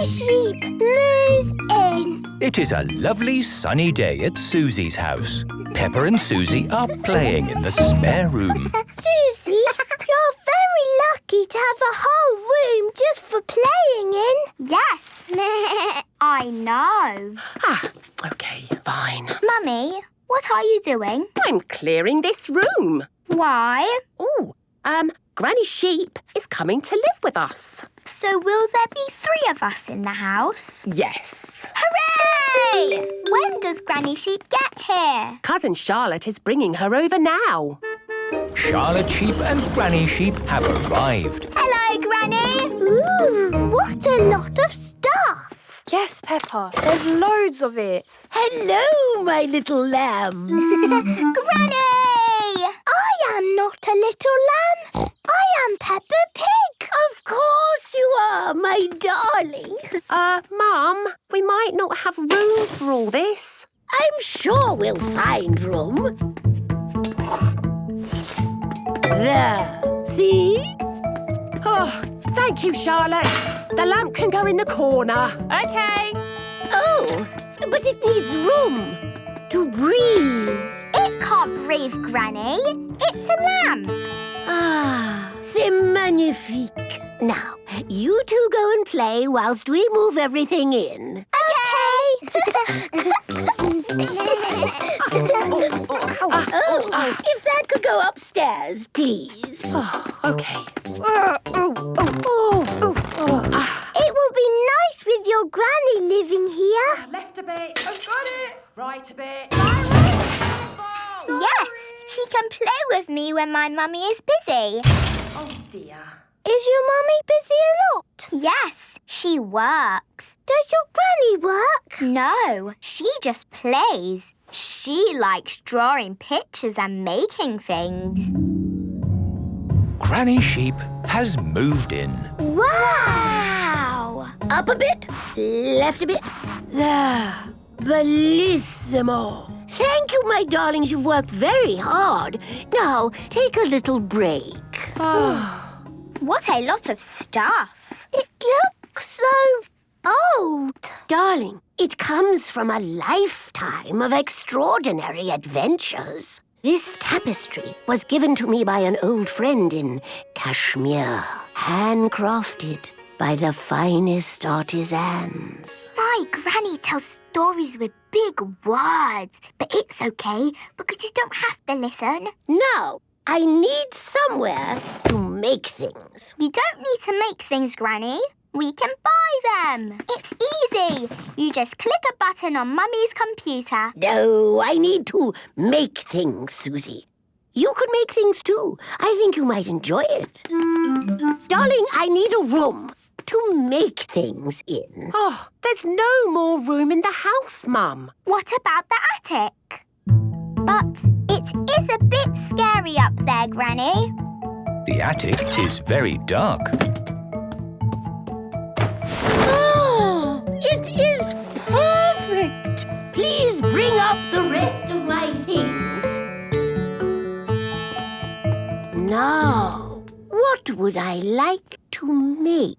Granny Sheep moves in. It is a lovely sunny day at Susie's house. Peppa and Susie are playing in the spare room. Susie, you're very lucky to have a whole room just for playing in. Yes, I know. OK, fine. Mummy, what are you doing? I'm clearing this room. Why? Granny Sheep is coming to live with us. So will there be 3 of us in the house? Yes. Hooray! When does Granny Sheep get here? Cousin Charlotte is bringing her over now. Charlotte Sheep and Granny Sheep have arrived. Hello, Granny. Ooh, what a lot of stuff. Yes, Peppa, there's loads of it. Hello, my little lambs. Granny! I am not a little lamb. I am Peppa Pig. Of course you are, my darling. Mum, we might not have room for all this. I'm sure we'll find room. There, see? Oh, thank you, Charlotte. The lamp can go in the corner. OK. Oh, but it needs room to breathe. It can't breathe, Granny. It's a lamp. Ah, c'est magnifique. Now, you two go and play whilst we move everything in. If that could go upstairs, please. OK. It will be nice with your granny living here. Left a bit. I've got it. Right a bit. Yes, she can play with me when my mummy is busy. Oh, dear. Is your mummy busy a lot? Yes, she works. Does your granny work? No, she just plays. She likes drawing pictures and making things. Granny Sheep has moved in. Wow! Up a bit, left a bit. There, bellissimo. Thank you, my darlings. You've worked very hard. Now, take a little break. What a lot of stuff. It looks so old. Darling, it comes from a lifetime of extraordinary adventures. This tapestry was given to me by an old friend in Kashmir, handcrafted by the finest artisans. My granny tells stories with big words, but it's okay because you don't have to listen. Now, I need somewhere to make things. You don't need to make things, Granny. We can buy them. It's easy. You just click a button on Mummy's computer. No, I need to make things, Susie. You could make things too. I think you might enjoy it. Darling, I need a room to make things in. Oh, there's no more room in the house, Mum. What about the attic? But it is a bit scary up there, Granny. The attic is very dark. Oh, it is perfect. Please bring up the rest of my things. Now, what would I like to make?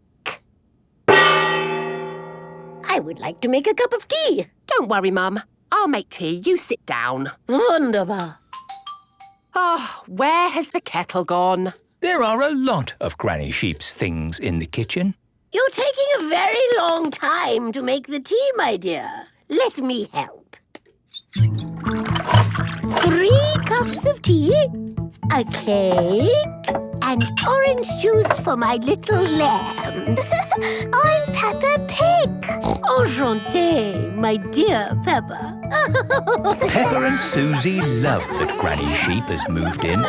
I would like to make a cup of tea. Don't worry, Mum. I'll make tea. You sit down. Wunderbar. Oh, where has the kettle gone? There are a lot of Granny Sheep's things in the kitchen. You're taking a very long time to make the tea, my dear. Let me help. 3 cups of tea, a cake, and orange juice for my little lambs. I'm Peppa Pig. Enchantée, my dear Peppa. Peppa and Susie love that Granny Sheep has moved in.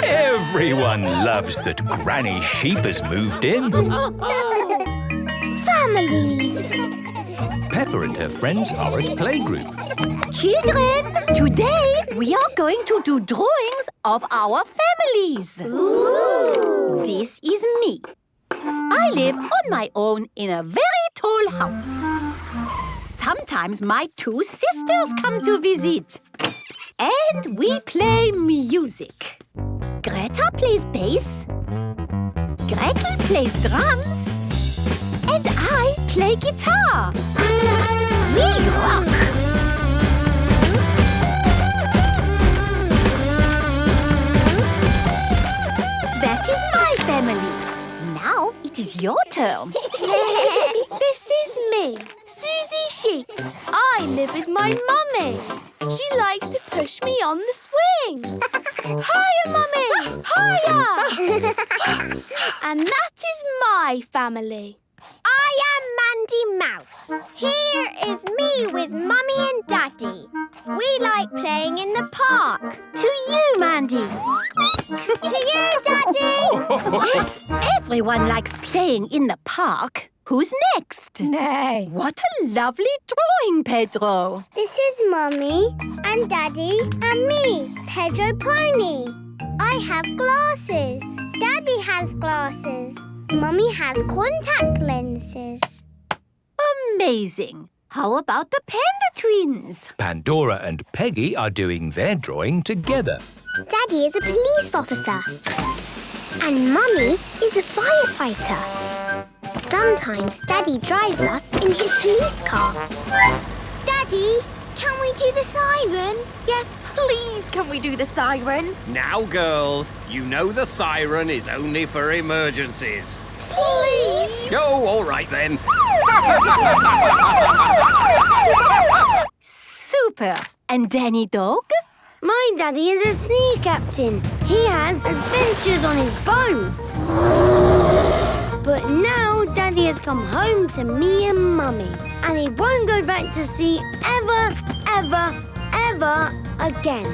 Everyone loves that Granny Sheep has moved in. Families. Peppa and her friends are at playgroup. Children, today we are going to do drawings of our families. Ooh. This is me. I live on my own in a very tall house. Sometimes my 2 sisters come to visit. And we play music. Greta plays bass. Gretel plays drums. And I play guitar. We rock! That is my family. Now it is your turn. This is me, Susie Sheep. I live with my mummy. She likes to push me on the swing. Hiya, mummy! Hiya! And that is my family. I am Mandy Mouse. Here is me with Mummy and Daddy. We like playing in the park. To you, Mandy. To you, Daddy. Yes, everyone likes playing in the park. Who's next? Nay. What a lovely drawing, Pedro. This is Mummy and Daddy and me, Pedro Pony. I have glasses. Daddy has glasses. Mummy has contact lenses. Amazing. How about the Panda Twins? Pandora and Peggy are doing their drawing together. Daddy is a police officer. And Mummy is a firefighter. Sometimes Daddy drives us in his police car. Daddy, can we do the siren? Yes, please can we do the siren? Now, girls, you know the siren is only for emergencies. Please! Oh, all right then. Super. And Danny Dog? My daddy is a sea captain. He has adventures on his boat. But now Daddy has come home to me and Mummy. And he won't go back to sea ever again.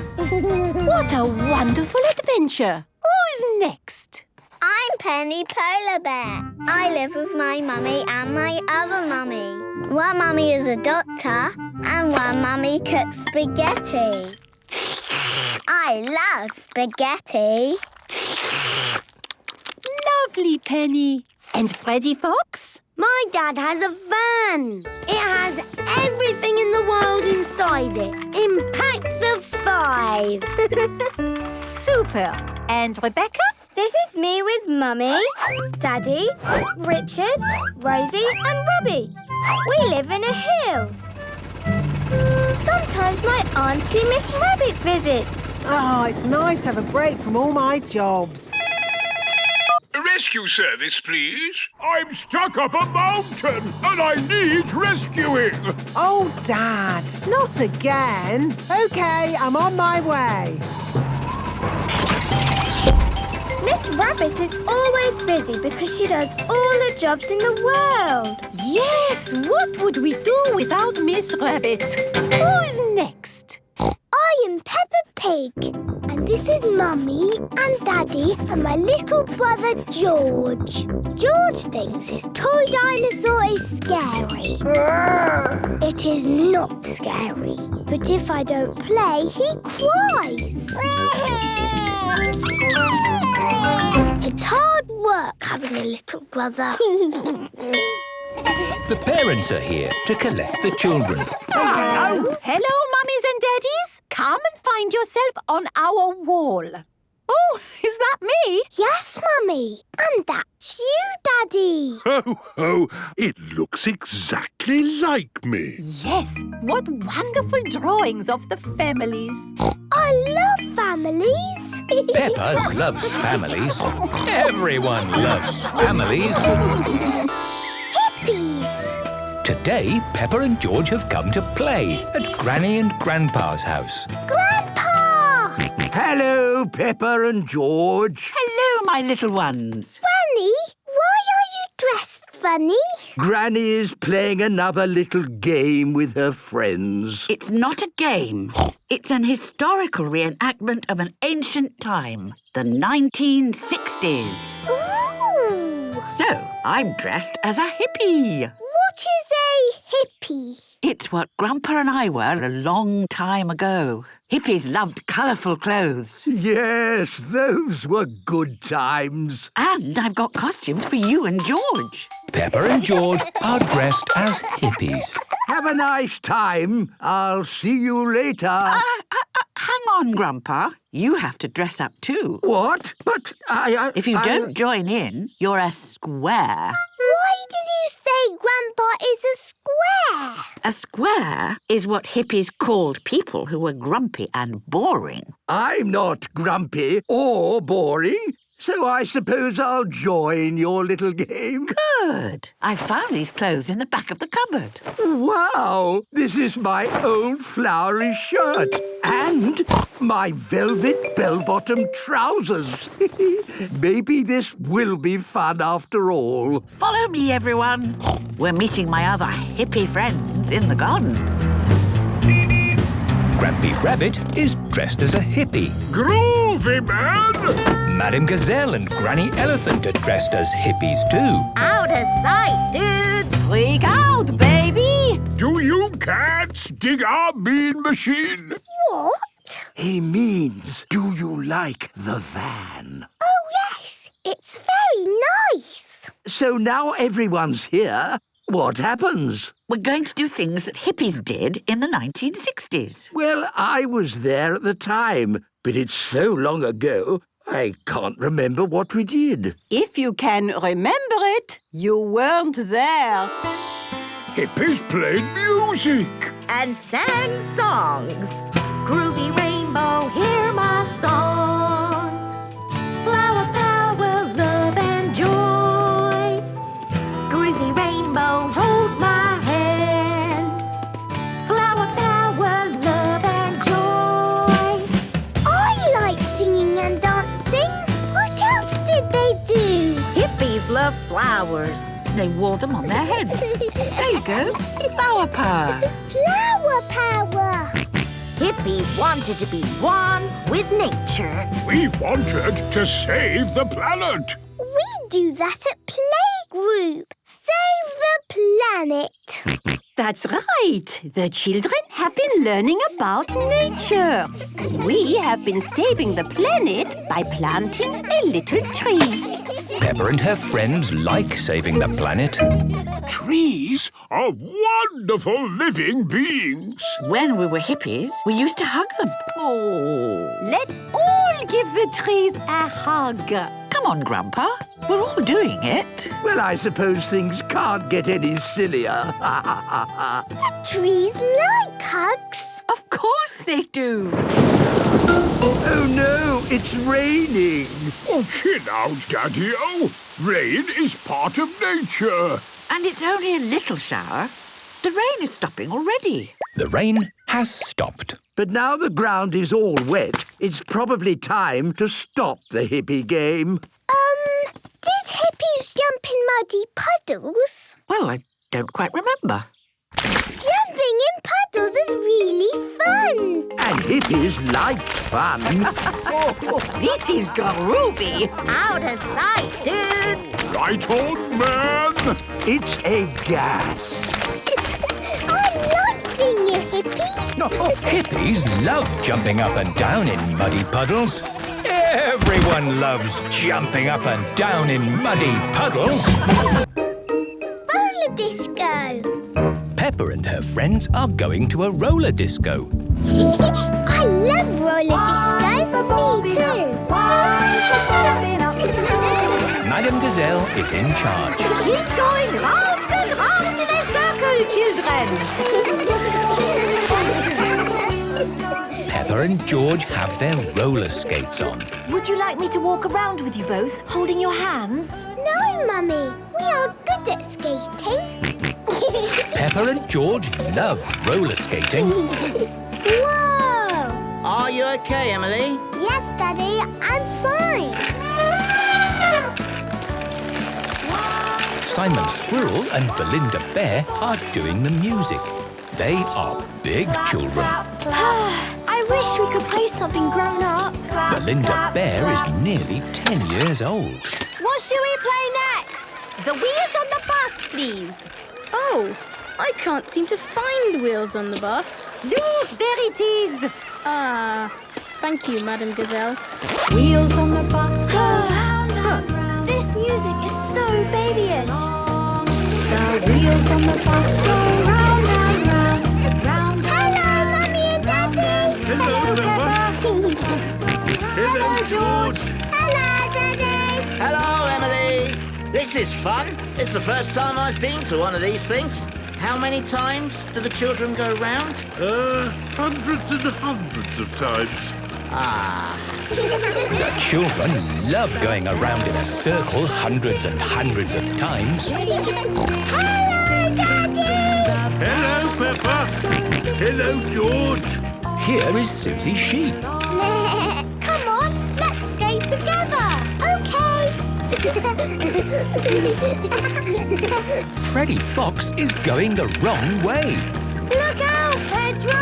What a wonderful adventure. Who's next? I'm Penny Polar Bear. I live with my mummy and my other mummy. One mummy is a doctor and one mummy cooks spaghetti. I love spaghetti. Lovely, Penny. And Freddy Fox? My dad has a van. It has everything in the world inside it, in packs of 5. Super. And Rebecca? This is me with Mummy, Daddy, Richard, Rosie and Robbie. We live in a hill. Sometimes my auntie Miss Rabbit visits. Oh, it's nice to have a break from all my jobs. Rescue service, please. I'm stuck up a mountain and I need rescuing. Oh, Dad, not again. OK, I'm on my way. Miss Rabbit is always busy because she does all the jobs in the world. Yes, what would we do without Miss Rabbit? Who's next? I am Peppa Pig. And this is Mummy and Daddy and my little brother George. George thinks his toy dinosaur is scary. It is not scary. But if I don't play, he cries. It's hard work having a little brother. The parents are here to collect the children. Hello, mummies and daddies. Come and find yourself on our wall. Oh, is that me? Yes, Mummy. And that's you, Daddy. Ho, ho, it looks exactly like me. Yes, what wonderful drawings of the families. I love families. Peppa loves families. Everyone loves families. Hippies. Today, Peppa and George have come to play at Granny and Grandpa's house. Grandpa! Hello, Peppa and George. Hello, my little ones. Granny, why are you dressed funny? Granny is playing another little game with her friends. It's not a game. It's an historical reenactment of an ancient time, the 1960s. Ooh. So, I'm dressed as a hippie. What is a hippie? It's what Grandpa and I were a long time ago. Hippies loved colourful clothes. Yes, those were good times. And I've got costumes for you and George. Peppa and George are dressed as hippies. Have a nice time. I'll see you later. Hang on, Grandpa. You have to dress up too. What? But If you don't join in, you're a square. Why did you say Grandpa A square is what hippies called people who were grumpy and boring. I'm not grumpy or boring, so I suppose I'll join your little game. Good. I found these clothes in the back of the cupboard. Wow! This is my old flowery shirt and my velvet bell-bottom trousers. Maybe this will be fun after all. Follow me, everyone. We're meeting my other hippie friends in the garden. Grampy Rabbit is dressed as a hippie. Groovy, man! Madame Gazelle and Granny Elephant are dressed as hippies too. Out of sight, dudes! Freak out, baby! Do you cats dig our mean machine? What? He means, do you like the van? Oh, yes. It's very nice. So now everyone's here. What happens? We're going to do things that hippies did in the 1960s. Well, I was there at the time, but it's so long ago, I can't remember what we did. If you can remember it, you weren't there. Hippies played music. And sang songs. Groovy rainbow, hear my song. Flower power, love and joy. Groovy rainbow, hold my hand. Flower power, love and joy. I like singing and dancing. What else did they do? Hippies love flowers. They wore them on their heads. There you go. Flower power. Flower power. Hippies wanted to be one with nature. We wanted to save the planet. We do that at playgroup. Save the planet. That's right. The children have been learning about nature. We have been saving the planet by planting a little tree. Peppa and her friends like saving the planet. Trees are wonderful living beings. When we were hippies, we used to hug them. Oh. Let's all give the trees a hug. Come on, Grandpa. We're all doing it. Well, I suppose things can't get any sillier. The trees like hugs. Of course they do. Oh, no, it's raining. Oh, chill out, Daddy-o. Rain is part of nature. And it's only a little shower. The rain is stopping already. The rain has stopped. But now the ground is all wet, it's probably time to stop the hippie game. Did hippies jump in muddy puddles? Well, I don't quite remember. Jumping in puddles is really fun. And hippies like fun. This is groovy. Out of sight, dudes. Right on, man. It's a gas. I like being a hippie. Hippies love jumping up and down in muddy puddles. Everyone loves jumping up and down in muddy puddles. Roller disco. Peppa and her friends are going to a roller disco. I love roller discos. Me too. Madame Gazelle is in charge. Keep going round and round in a circle, children. Peppa and George have their roller skates on. Would you like me to walk around with you both, holding your hands? No, Mummy. We are good at skating. Peppa and George love roller skating. Whoa! Are you okay, Emily? Yes, Daddy. I'm fine. Simon Squirrel and Belinda Bear are doing the music. They are big children. I wish we could play something grown up. Belinda Bear is nearly 10 years old. What should we play next? The wheels on the bus, please. Oh, I can't seem to find wheels on the bus. Look, there it is. Thank you, Madame Gazelle. Wheels on the bus go round and round. This music is so babyish. The wheels on the bus go round and round. Round Hello, Mummy and Daddy. Hello, Peppa. Hello, George. Hello, Daddy. Hello, Emily. This is fun. It's the first time I've been to one of these things. How many times do the children go round? Hundreds and hundreds of times. Ah. The children love going around in a circle hundreds and hundreds of times. Hello, Daddy! Hello, Peppa. Hello, George. Here is Susie Sheep. Come on, let's skate together. Okay. Freddie Fox is going the wrong way. Look out, Pedro!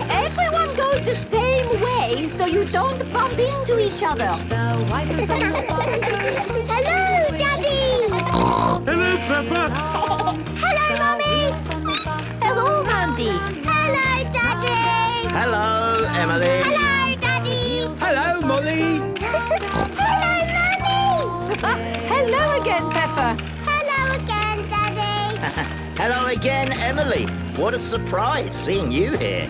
Everyone goes the same way so you don't bump into each other. Hello, Daddy! Hello, Peppa. Hello, Mummy! Hello, Mandy. Hello, Daddy! Hello, Emily. Hello, Daddy! Hello, Molly. Hello, Mummy! Hello again, Peppa. Hello again, Daddy! Hello again, Emily. What a surprise seeing you here.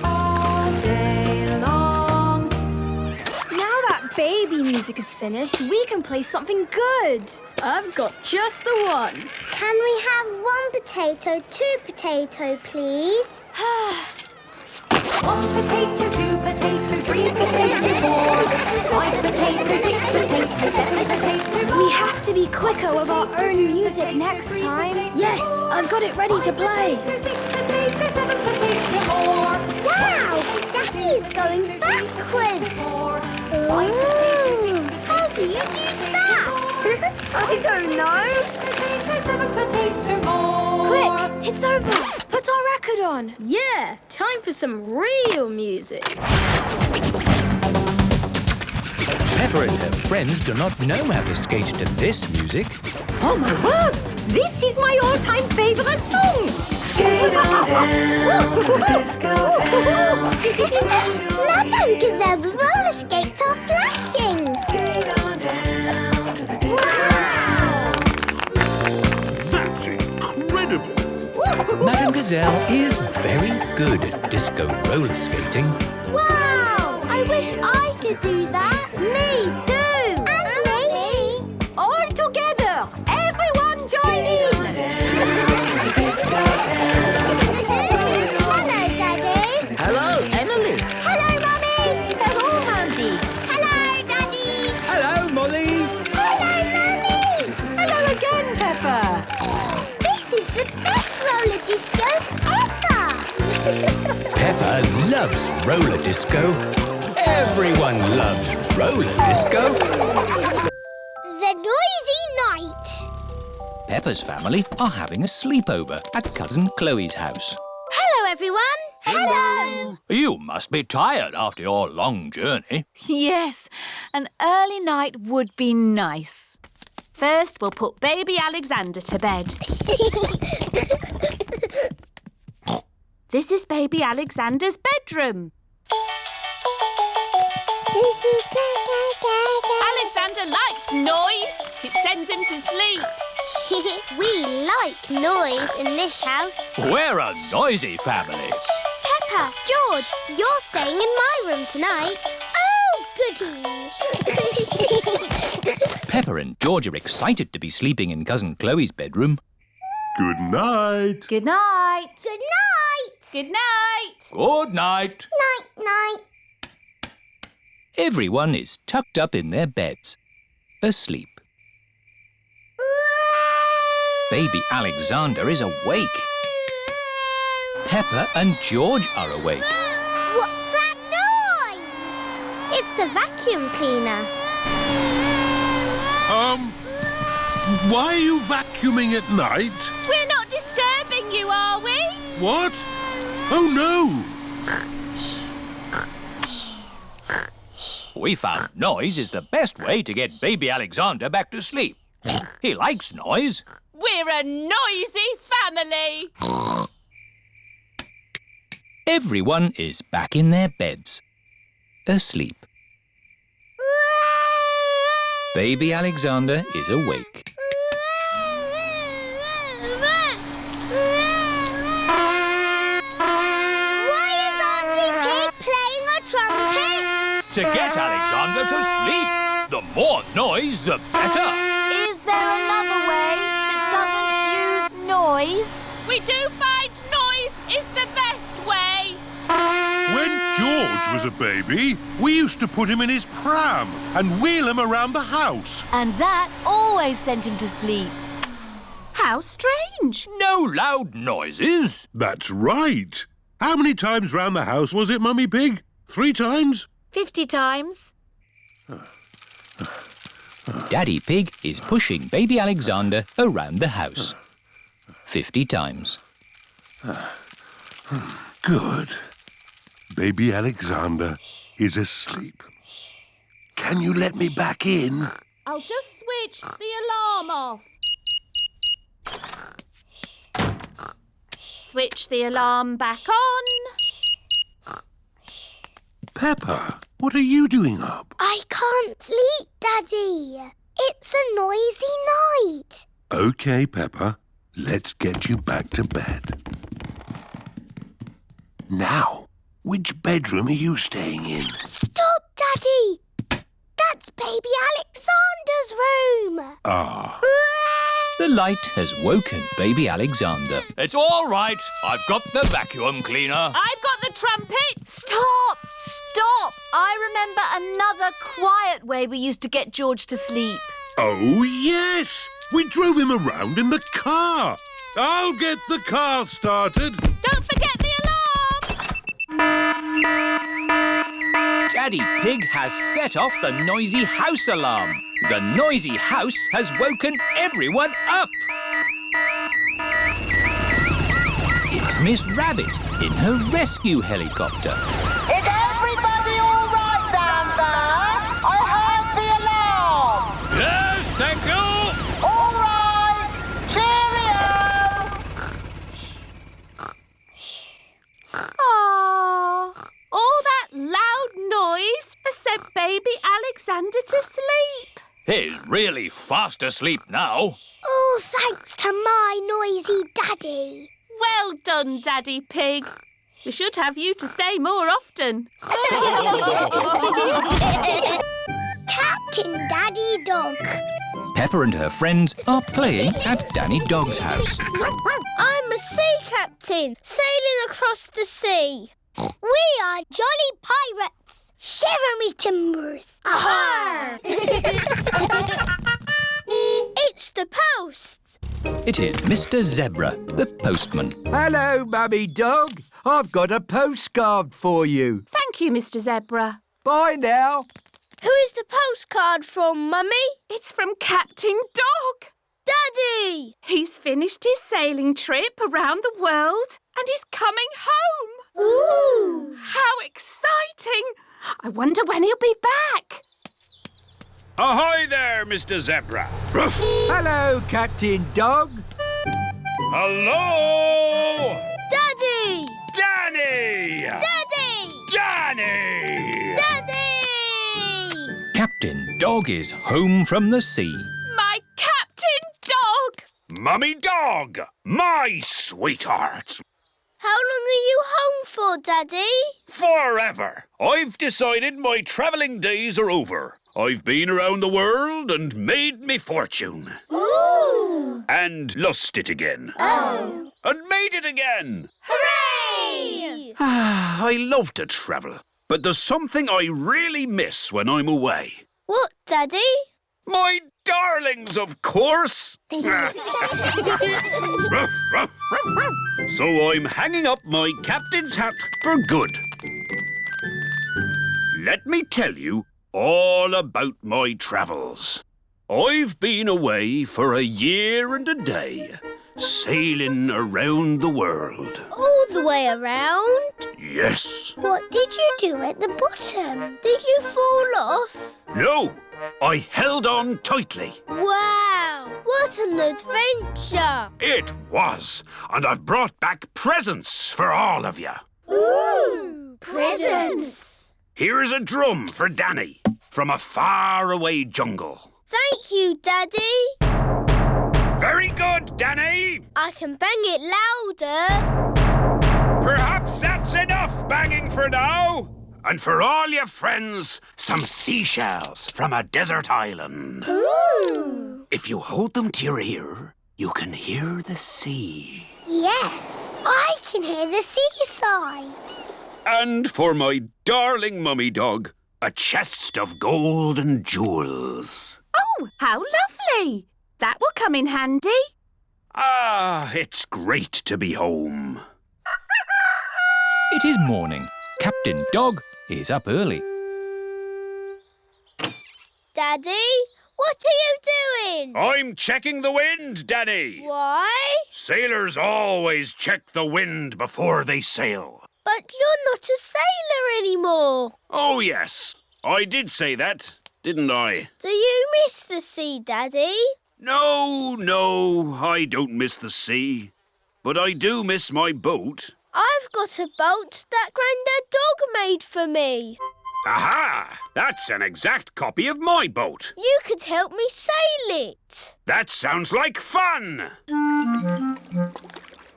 All day long. Now that baby music is finished, we can play something good. I've got just the one. Can we have 1 potato, 2 potato, please? 1 potato, 2 potato, 3 potato, 4, 5 potato, 6 potato, 7 potato more. We have to be quicker with our own music next time. Yes, I've got it ready to play. 6 potato, 7 potato more. Wow! Daddy's going backwards! 5 potato, 6 How do you do that? I don't know. 6 potato, 7 potato more. Quick, it's over. Put our record on. Yeah, time for some real music. Peppa and her friends do not know how to skate to this music. Oh, my word! This is my all-time favorite song! Skate on down to the disco town. Madame Gazelle's roller skates are flashing! Skate on down to the disco town. That's incredible. Madame Gazelle is very good at disco roller skating. Wow! I wish I could do that! Me too! And me! All together! Everyone join in! Hello, Daddy! Hello, Emily. Hello, Mummy! Hello, Mandy. Hello, Daddy! Hello, Molly. Hello, Mummy! Hello again, Peppa. This is the best roller disco ever! Peppa loves roller disco. Everyone loves roller disco. The Noisy Night! Peppa's family are having a sleepover at Cousin Chloe's house. Hello, everyone! Hello! You must be tired after your long journey. Yes, an early night would be nice. First, we'll put baby Alexander to bed. This is baby Alexander's bedroom. Alexander likes noise. It sends him to sleep. We like noise in this house. We're a noisy family. Peppa, George, you're staying in my room tonight. Oh, goody! Peppa and George are excited to be sleeping in Cousin Chloe's bedroom. Good night. Good night. Good night! Good night. Good night. Night, night. Everyone is tucked up in their beds, asleep. Baby Alexander is awake. Peppa and George are awake. What's that noise? It's the vacuum cleaner. Why are you vacuuming at night? We're not disturbing you, are we? What? Oh, no. We found noise is the best way to get baby Alexander back to sleep. He likes noise. We're a noisy family. Everyone is back in their beds, asleep. Baby Alexander is awake. Why is Auntie Pig playing a trumpet? To get Alexander to sleep. The more noise, the better. Is there another way? We do find noise is the best way. When George was a baby, we used to put him in his pram and wheel him around the house. And that always sent him to sleep. How strange. No loud noises. That's right. How many times round the house was it, Mummy Pig? 3 times? 50 times. Daddy Pig is pushing baby Alexander around the house. 50 times. Good. Baby Alexander is asleep. Can you let me back in? I'll just switch the alarm off. Switch the alarm back on. Peppa, what are you doing up? I can't sleep, Daddy. It's a noisy night. OK, Peppa. Let's get you back to bed. Now, which bedroom are you staying in? Stop, Daddy. That's baby Alexander's room. Ah. The light has woken baby Alexander. It's all right. I've got the vacuum cleaner. I've got the trumpet. Stop! Stop! I remember another quiet way we used to get George to sleep. Oh, yes. We drove him around in the car. I'll get the car started. Don't forget the alarm. Daddy Pig has set off the noisy house alarm. The noisy house has woken everyone up. It's Miss Rabbit in her rescue helicopter. Is everybody all right down there? I heard the alarm. Yes, thank you. All right. Cheerio. Aww. All that loud noise has sent baby Alexander to sleep. He's really fast asleep now. Oh, thanks to my noisy daddy. Well done, Daddy Pig. We should have you to stay more often. Captain Daddy Dog. Peppa and her friends are playing at Danny Dog's house. I'm a sea captain, sailing across the sea. We are jolly pirates. Shiver me timbers. Aha! It's the post. It is Mr. Zebra, the postman. Hello, Mummy Dog. I've got a postcard for you. Thank you, Mr. Zebra. Bye now. Who is the postcard from, Mummy? It's from Captain Dog. Daddy! He's finished his sailing trip around the world and he's coming home. Ooh! How exciting! I wonder when he'll be back. Ahoy there, Mr. Zebra. Hello, Captain Dog. Hello! Daddy! Danny! Daddy! Danny! Daddy! Captain Dog is home from the sea. My Captain Dog! Mummy Dog, my sweetheart. How long are you home for, Daddy? Forever. I've decided my travelling days are over. I've been around the world and made me fortune. Ooh! And lost it again. Oh! And made it again. Hooray! I love to travel, but there's something I really miss when I'm away. What, Daddy? My darlings, of course. Ruff, ruff. So I'm hanging up my captain's hat for good. Let me tell you all about my travels. I've been away for a year and a day, sailing around the world. All the way around? Yes. What did you do at the bottom? Did you fall off? No, I held on tightly. Wow! What an adventure! It was, and I've brought back presents for all of you. Ooh! Presents! Here's a drum for Danny from a faraway jungle. Thank you, Daddy. Very good, Danny. I can bang it louder. Perhaps that's enough banging for now. And for all your friends, some seashells from a desert island. Ooh! If you hold them to your ear, you can hear the sea. Yeah, Yes, I can hear the seaside. And for my darling mummy dog, a chest of gold and jewels. Oh, how lovely! That will come in handy. Ah, it's great to be home. It is morning. Captain Dog is up early. Daddy, what are you doing? I'm checking the wind, Danny. Why? Sailors always check the wind before they sail. But you're not a sailor anymore. Oh, yes. I did say that, didn't I? Do you miss the sea, Daddy? No, I don't miss the sea. But I do miss my boat. I've got a boat that Grandad Dog made for me. Aha! That's an exact copy of my boat. You could help me sail it. That sounds like fun!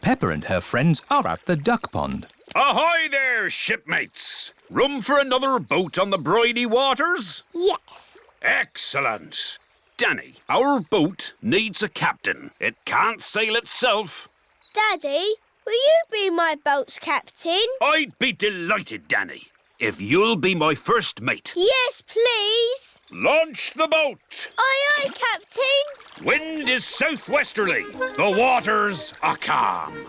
Peppa and her friends are at the duck pond. Ahoy there, shipmates! Room for another boat on the briny waters? Yes. Excellent! Danny, our boat needs a captain. It can't sail itself. Daddy, will you be my boat's captain? I'd be delighted, Danny, if you'll be my first mate. Yes, please. Launch the boat! Aye, aye, Captain. Wind is southwesterly. The waters are calm.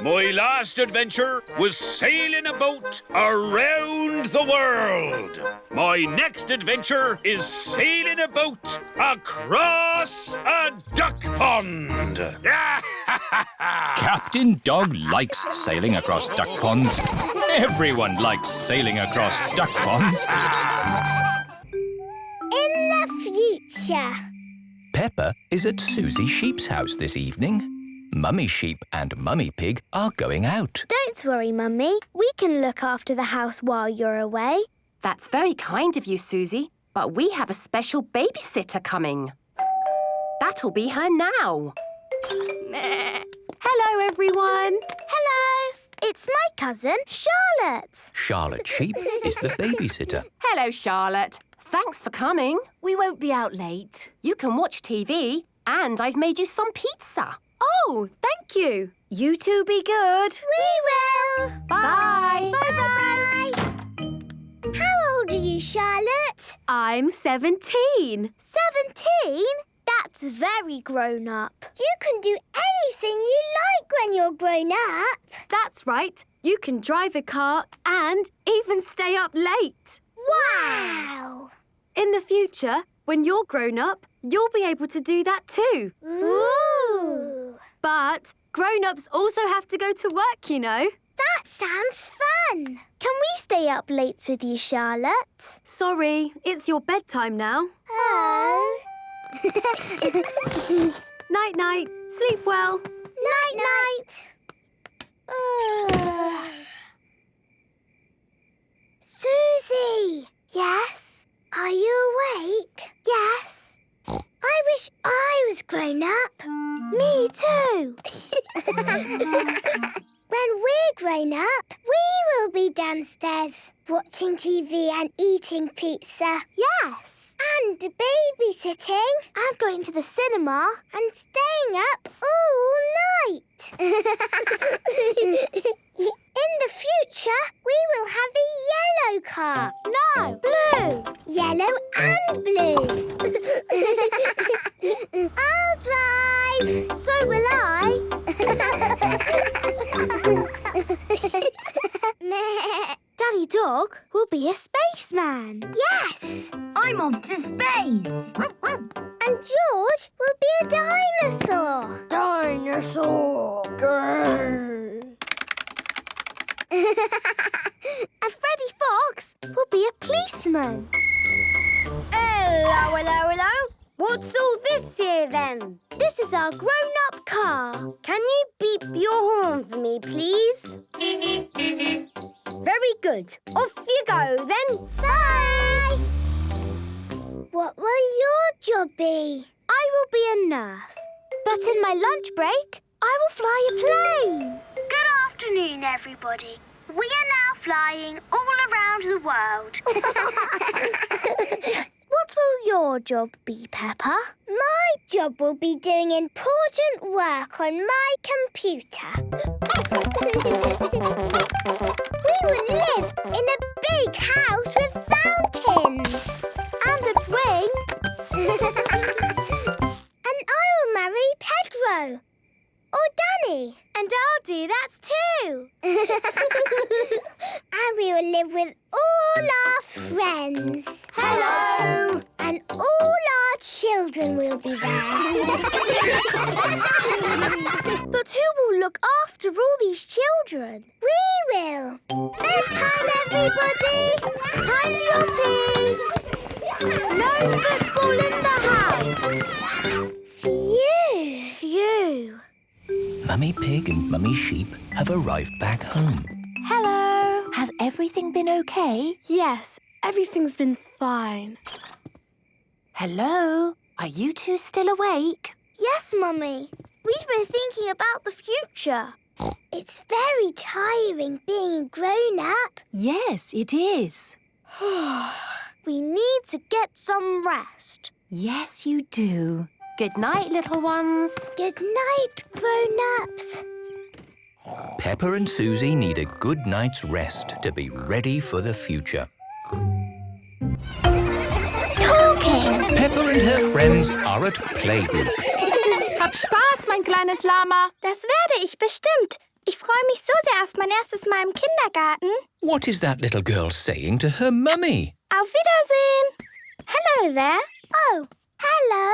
My last adventure was sailing a boat around the world. My next adventure is sailing a boat across a duck pond. Captain Dog likes sailing across duck ponds. Everyone likes sailing across duck ponds. In the future. Peppa is at Susie Sheep's house this evening. Mummy Sheep and Mummy Pig are going out. Don't worry, Mummy. We can look after the house while you're away. That's very kind of you, Susie, but we have a special babysitter coming. That'll be her now. Hello, everyone. Hello. It's my cousin, Charlotte. Charlotte Sheep is the babysitter. Hello, Charlotte. Thanks for coming. We won't be out late. You can watch TV, and I've made you some pizza. Oh, thank you. You two be good. We will. Bye. Bye-bye. How old are you, Charlotte? I'm 17. 17? That's very grown up. You can do anything you like when you're grown up. That's right. You can drive a car and even stay up late. Wow! In the future, when you're grown up, you'll be able to do that too. Ooh! But grown-ups also have to go to work, you know. That sounds fun. Can we stay up late with you, Charlotte? Sorry, it's your bedtime now. Oh. Night-night. Sleep well. Night-night. Susie! Yes? Are you awake? Yes. I wish I was grown up. Me too. When we're grown up, we will be downstairs watching TV and eating pizza. Yes. And babysitting. And going to the cinema. And staying up all night. In the future, we will have a yellow car. No, blue. Yellow and blue. I'll drive. So will I. Daddy Dog will be a spaceman. Yes. I'm off to space. And George will be a dinosaur. Dinosaur. Grrr. And Freddy Fox will be a policeman. Hello, hello, hello. What's all this here, then? This is our grown-up car. Can you beep your horn for me, please? Very good. Off you go, then. Bye! What will your job be? I will be a nurse. But in my lunch break, I will fly a plane. Good afternoon, everybody. We are now flying all around the world. What will your job be, Peppa? My job will be doing important work on my computer. We will live in a big house with fountains. And a swing. And I will marry Pedro. Or Danny. And I'll do that too. And we will live with all our friends. Hello. And all our children will be there. But who will look after all these children? We will. Bedtime, everybody. Time for your tea. No football in the house. Phew. Phew. Mummy Pig and Mummy Sheep have arrived back home. Hello. Has everything been okay? Yes, everything's been fine. Hello? Are you two still awake? Yes, Mummy. We've been thinking about the future. It's very tiring being grown up. Yes, it is. We need to get some rest. Yes, you do. Good night, little ones. Good night, grown-ups. Peppa and Susie need a good night's rest to be ready for the future. Talking. Peppa and her friends are at playgroup. Hab Spaß, mein kleines Lama. Das werde ich bestimmt. Ich freue mich so sehr auf mein erstes Mal im Kindergarten. What is that little girl saying to her mummy? Auf Wiedersehen. Hello there. Oh, hello.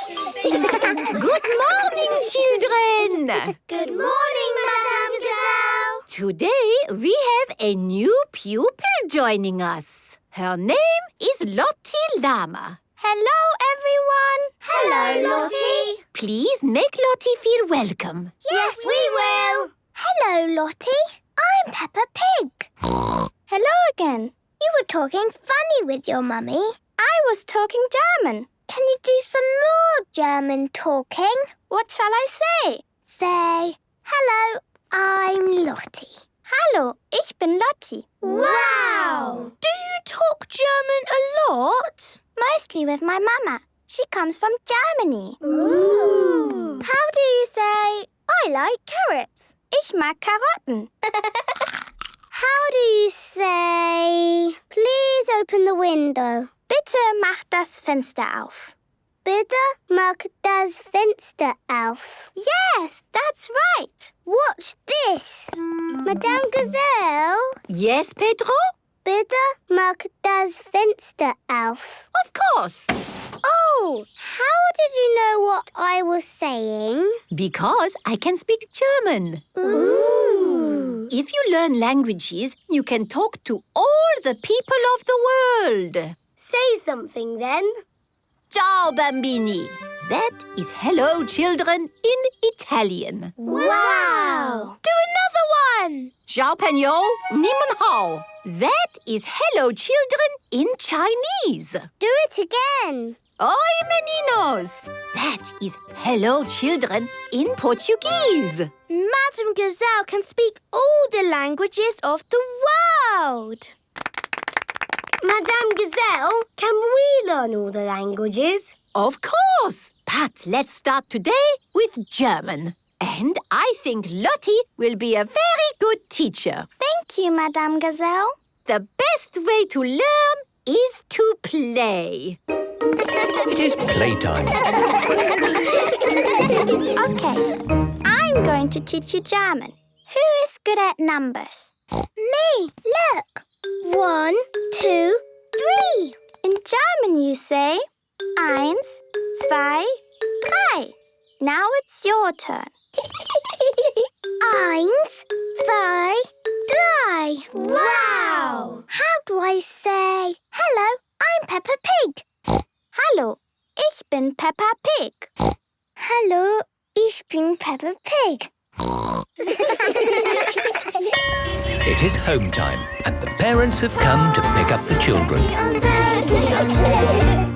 Good morning, children! Good morning, Madame Gazelle. Today we have a new pupil joining us. Her name is Lottie Llama. Hello, everyone. Hello, Lottie. Please make Lottie feel welcome. Yes, we will. Hello, Lottie. I'm Peppa Pig. Hello again. You were talking funny with your mummy. I was talking German. Can you do some more German talking? What shall I say? Say, hello, I'm Lottie. Hallo, ich bin Lottie. Wow! Do you talk German a lot? Mostly with my mama. She comes from Germany. Ooh. How do you say, I like carrots? Ich mag Karotten. How do you say, please open the window? Bitte mach das Fenster auf. Bitte mach das Fenster auf. Yes, that's right. What's this? Madame Gazelle? Yes, Pedro? Bitte mach das Fenster auf. Of course. Oh, how did you know what I was saying? Because I can speak German. Ooh. If you learn languages, you can talk to all the people of the world. Say something then. Ciao, bambini. That is hello, children, in Italian. Wow! Do another one. Ciao, Pagno, ni hao. That is hello, children, in Chinese. Do it again. Oi, meninos. That is hello, children, in Portuguese. Madame Gazelle can speak all the languages of the world. Madame Gazelle, can we learn all the languages? Of course. But let's start today with German. And I think Lottie will be a very good teacher. Thank you, Madame Gazelle. The best way to learn is to play. It is playtime. Okay, I'm going to teach you German. Who is good at numbers? Me, look. 1, 2, 3. In German you say 1, 2, 3. Now it's your turn. 1, 2, 3. Wow! How do I say, hello, I'm Peppa Pig? Hallo, ich bin Peppa Pig. Hallo, ich bin Peppa Pig. It is home time, and the parents have come to pick up the children.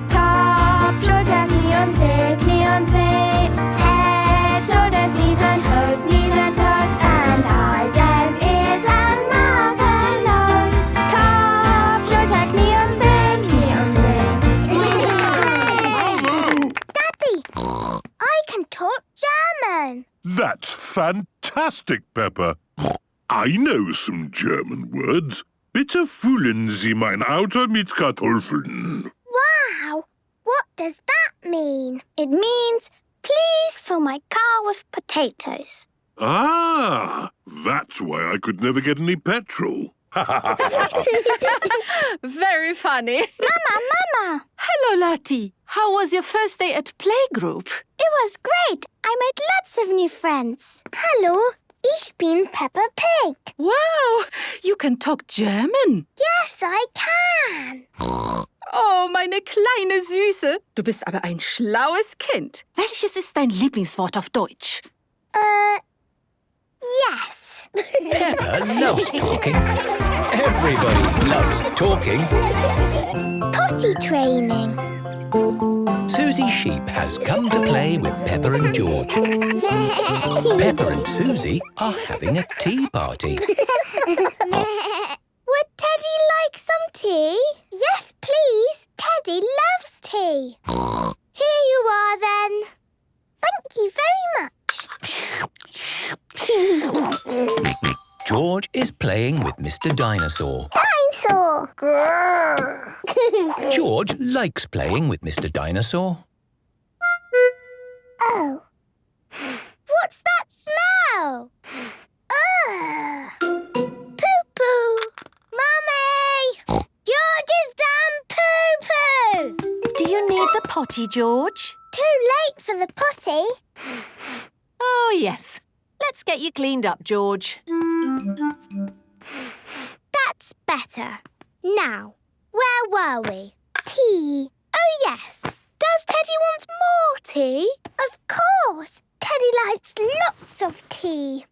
Kopf, Schulter, Knie und Zeh, Knie und Zeh. Head, shoulders, knees and toes, and eyes and ears and mouth and nose. Kopf, Schulter, Knie und Zeh, Knie und Zeh. can talk German. That's fantastic, Peppa. I know some German words. Bitte füllen Sie mein Auto mit Kartoffeln. Wow! What does that mean? It means, please fill my car with potatoes. Ah, that's why I could never get any petrol. Very funny. Mama! Hello, Lottie. How was your first day at playgroup? It was great. I made lots of new friends. Hallo, ich bin Peppa Pig. Wow, you can talk German. Yes, I can. Oh, meine kleine Süße. Du bist aber ein schlaues Kind. Welches ist dein Lieblingswort auf Deutsch? Yes. Peppa loves talking. Everybody loves talking. Potty training. Susie Sheep has come to play with Peppa and George. Peppa and Susie are having a tea party. Would Teddy like some tea? Yes, please. Teddy loves tea. Here you are, then. Thank you very much. George is playing with Mr. Dinosaur. Dinosaur. Grrr. George likes playing with Mr. Dinosaur. Oh. What's that smell? Poo-poo. Mummy! George's done poo-poo. Do you need the potty, George? Too late for the potty. Oh, yes. Let's get you cleaned up, George. That's better. Now, where were we? Tea. Oh, yes. Does Teddy want more tea? Of course. Teddy likes lots of tea.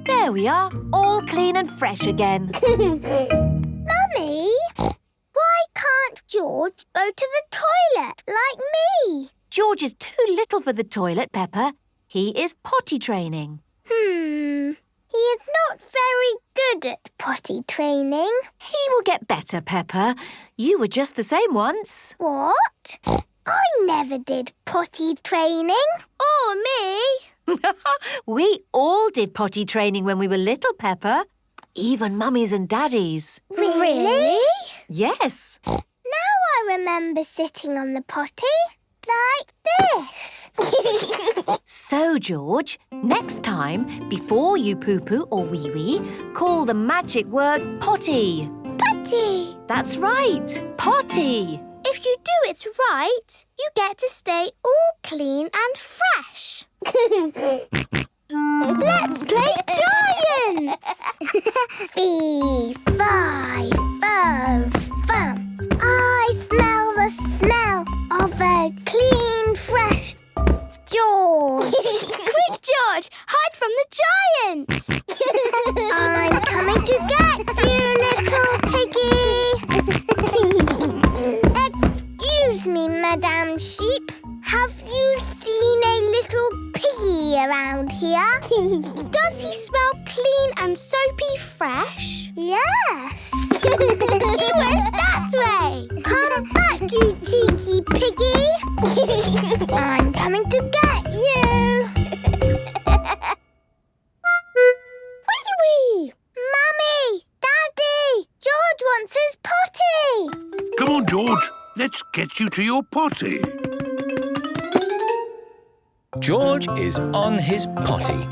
There we are, all clean and fresh again. Mummy, why can't George go to the toilet like me? George is too little for the toilet, Peppa. He is potty training. He is not very good at potty training. He will get better, Peppa. You were just the same once. What? I never did potty training. Or me. We all did potty training when we were little, Peppa. Even mummies and daddies. Really? Yes. Now I remember sitting on the potty like this. So, George, next time, before you poo-poo or wee-wee, call the magic word potty. Potty. That's right, potty. If you do it right, you get to stay all clean and fresh. Let's play giants! Fee, fi, fo, fum. I smell the smell of a clean, fresh George. Quick, George, hide from the giants. I'm coming to get you, little piggy. Excuse me, Madame Sheep. Have you seen a little piggy around here? Does he smell clean and soapy fresh? Yes. He went that way. Come back, you cheeky piggy. I'm coming to get you. Wee-wee! Mummy! Daddy! George wants his potty. Come on, George. Let's get you to your potty. George is on his potty.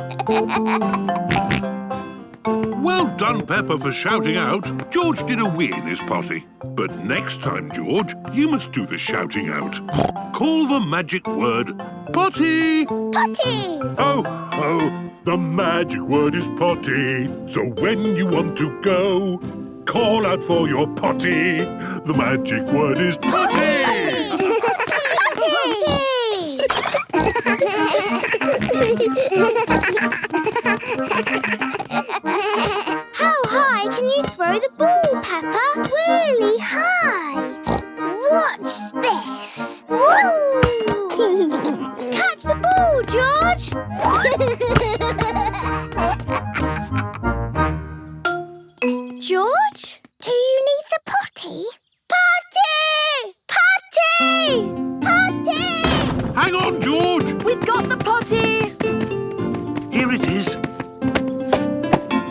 Well done, Peppa, for shouting out. George did a wee in his potty. But next time, George, you must do the shouting out. Call the magic word potty. Potty! Oh, the magic word is potty. So when you want to go, call out for your potty. The magic word is potty. How high can you throw the ball, Peppa? Really high. Watch this. Woo! Catch the ball, George. George, do you need the potty? Potty! Potty! Potty! Hang on, George. We've got the potty. Here it is.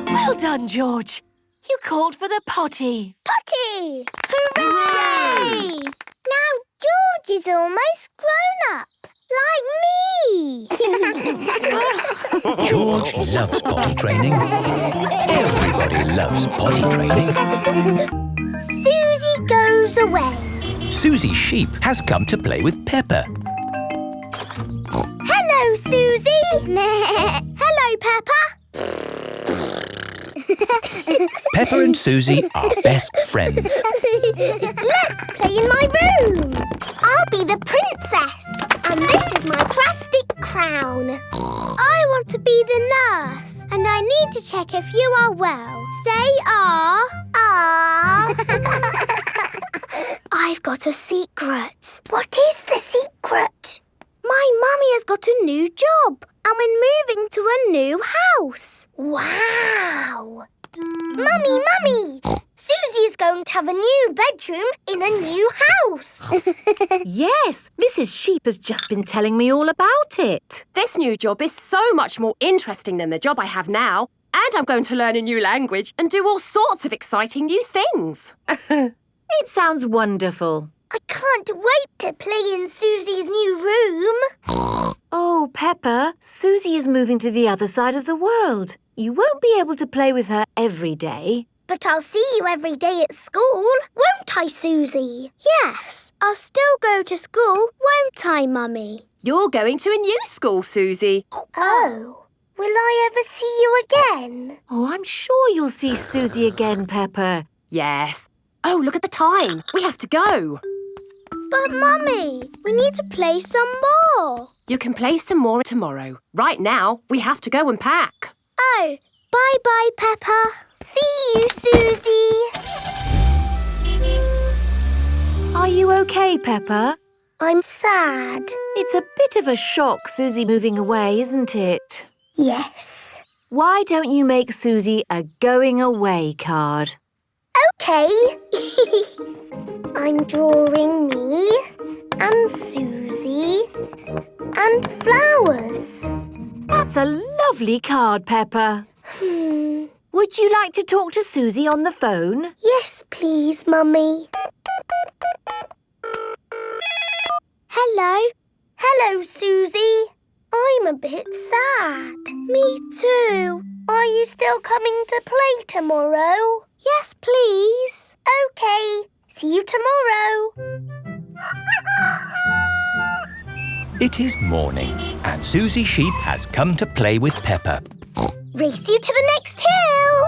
Well done, George. You called for the potty. Potty! Hooray! Now George is almost grown up. Like me! George loves potty training. Everybody loves potty training. Susie goes away. Susie Sheep has come to play with Peppa. Hello, Susie! Hello, Peppa! Peppa and Susie are best friends. Let's play in my room. I'll be the princess. And this is my plastic crown. I want to be the nurse. And I need to check if you are well. Say ah. Ah. I've got a secret. What is the secret? My mummy has got a new job. And we're moving to a new house. Wow. Mummy! Susie is going to have a new bedroom in a new house. Yes, Mrs. Sheep has just been telling me all about it. This new job is so much more interesting than the job I have now. And I'm going to learn a new language and do all sorts of exciting new things. It sounds wonderful. I can't wait to play in Susie's new room. Oh, Peppa, Susie is moving to the other side of the world. You won't be able to play with her every day. But I'll see you every day at school, won't I, Susie? Yes, I'll still go to school, won't I, Mummy? You're going to a new school, Susie. Oh, will I ever see you again? Oh, I'm sure you'll see Susie again, Peppa. Yes. Oh, look at the time. We have to go. But, Mummy, we need to play some more. You can play some more tomorrow. Right now, we have to go and pack. Oh, bye-bye, Peppa. See you, Susie. Are you okay, Peppa? I'm sad. It's a bit of a shock, Susie moving away, isn't it? Yes. Why don't you make Susie a going away card? OK. I'm drawing me and Susie and flowers. That's a lovely card, Peppa. Would you like to talk to Susie on the phone? Yes, please, Mummy. Hello. Hello, Susie. I'm a bit sad. Me too. Are you still coming to play tomorrow? Yes, please. OK. See you tomorrow. It is morning and Susie Sheep has come to play with Peppa. Race you to the next hill.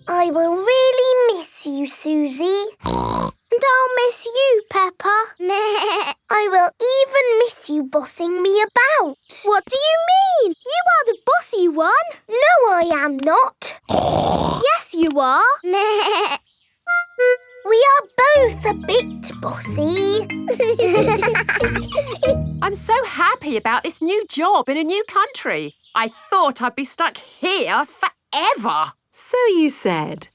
I will really miss you, Susie. And I'll miss you, Peppa. I will even miss you bossing me about. What do you mean? You are the bossy one. No, I am not. Yes, you are. We are both a bit bossy. I'm so happy about this new job in a new country. I thought I'd be stuck here forever. So you said.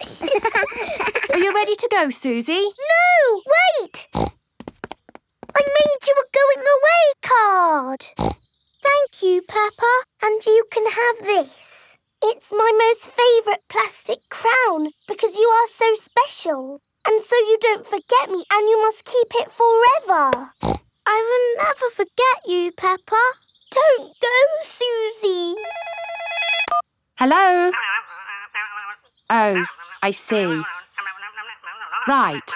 Are you ready to go, Susie? No, wait! I made you a going away card. Thank you, Peppa. And you can have this. It's my most favourite plastic crown because you are so special. And so you don't forget me and you must keep it forever. I will never forget you, Peppa. Don't go, Susie. Hello? Oh, I see. Right.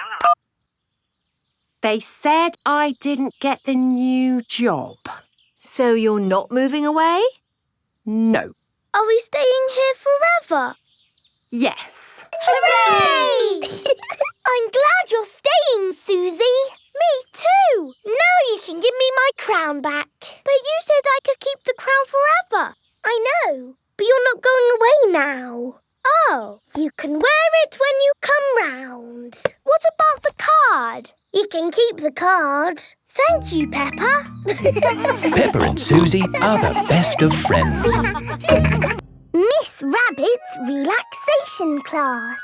They said I didn't get the new job. So you're not moving away? No. Are we staying here forever? Yes. Hooray! I'm glad you're staying, Susie. Me too. Now you can give me my crown back. But you said I could keep the crown forever. I know, but you're not going away now. Oh, you can wear it when you come round. What about the card? You can keep the card. Thank you, Peppa. Peppa and Susie are the best of friends. Miss Rabbit's relaxation class.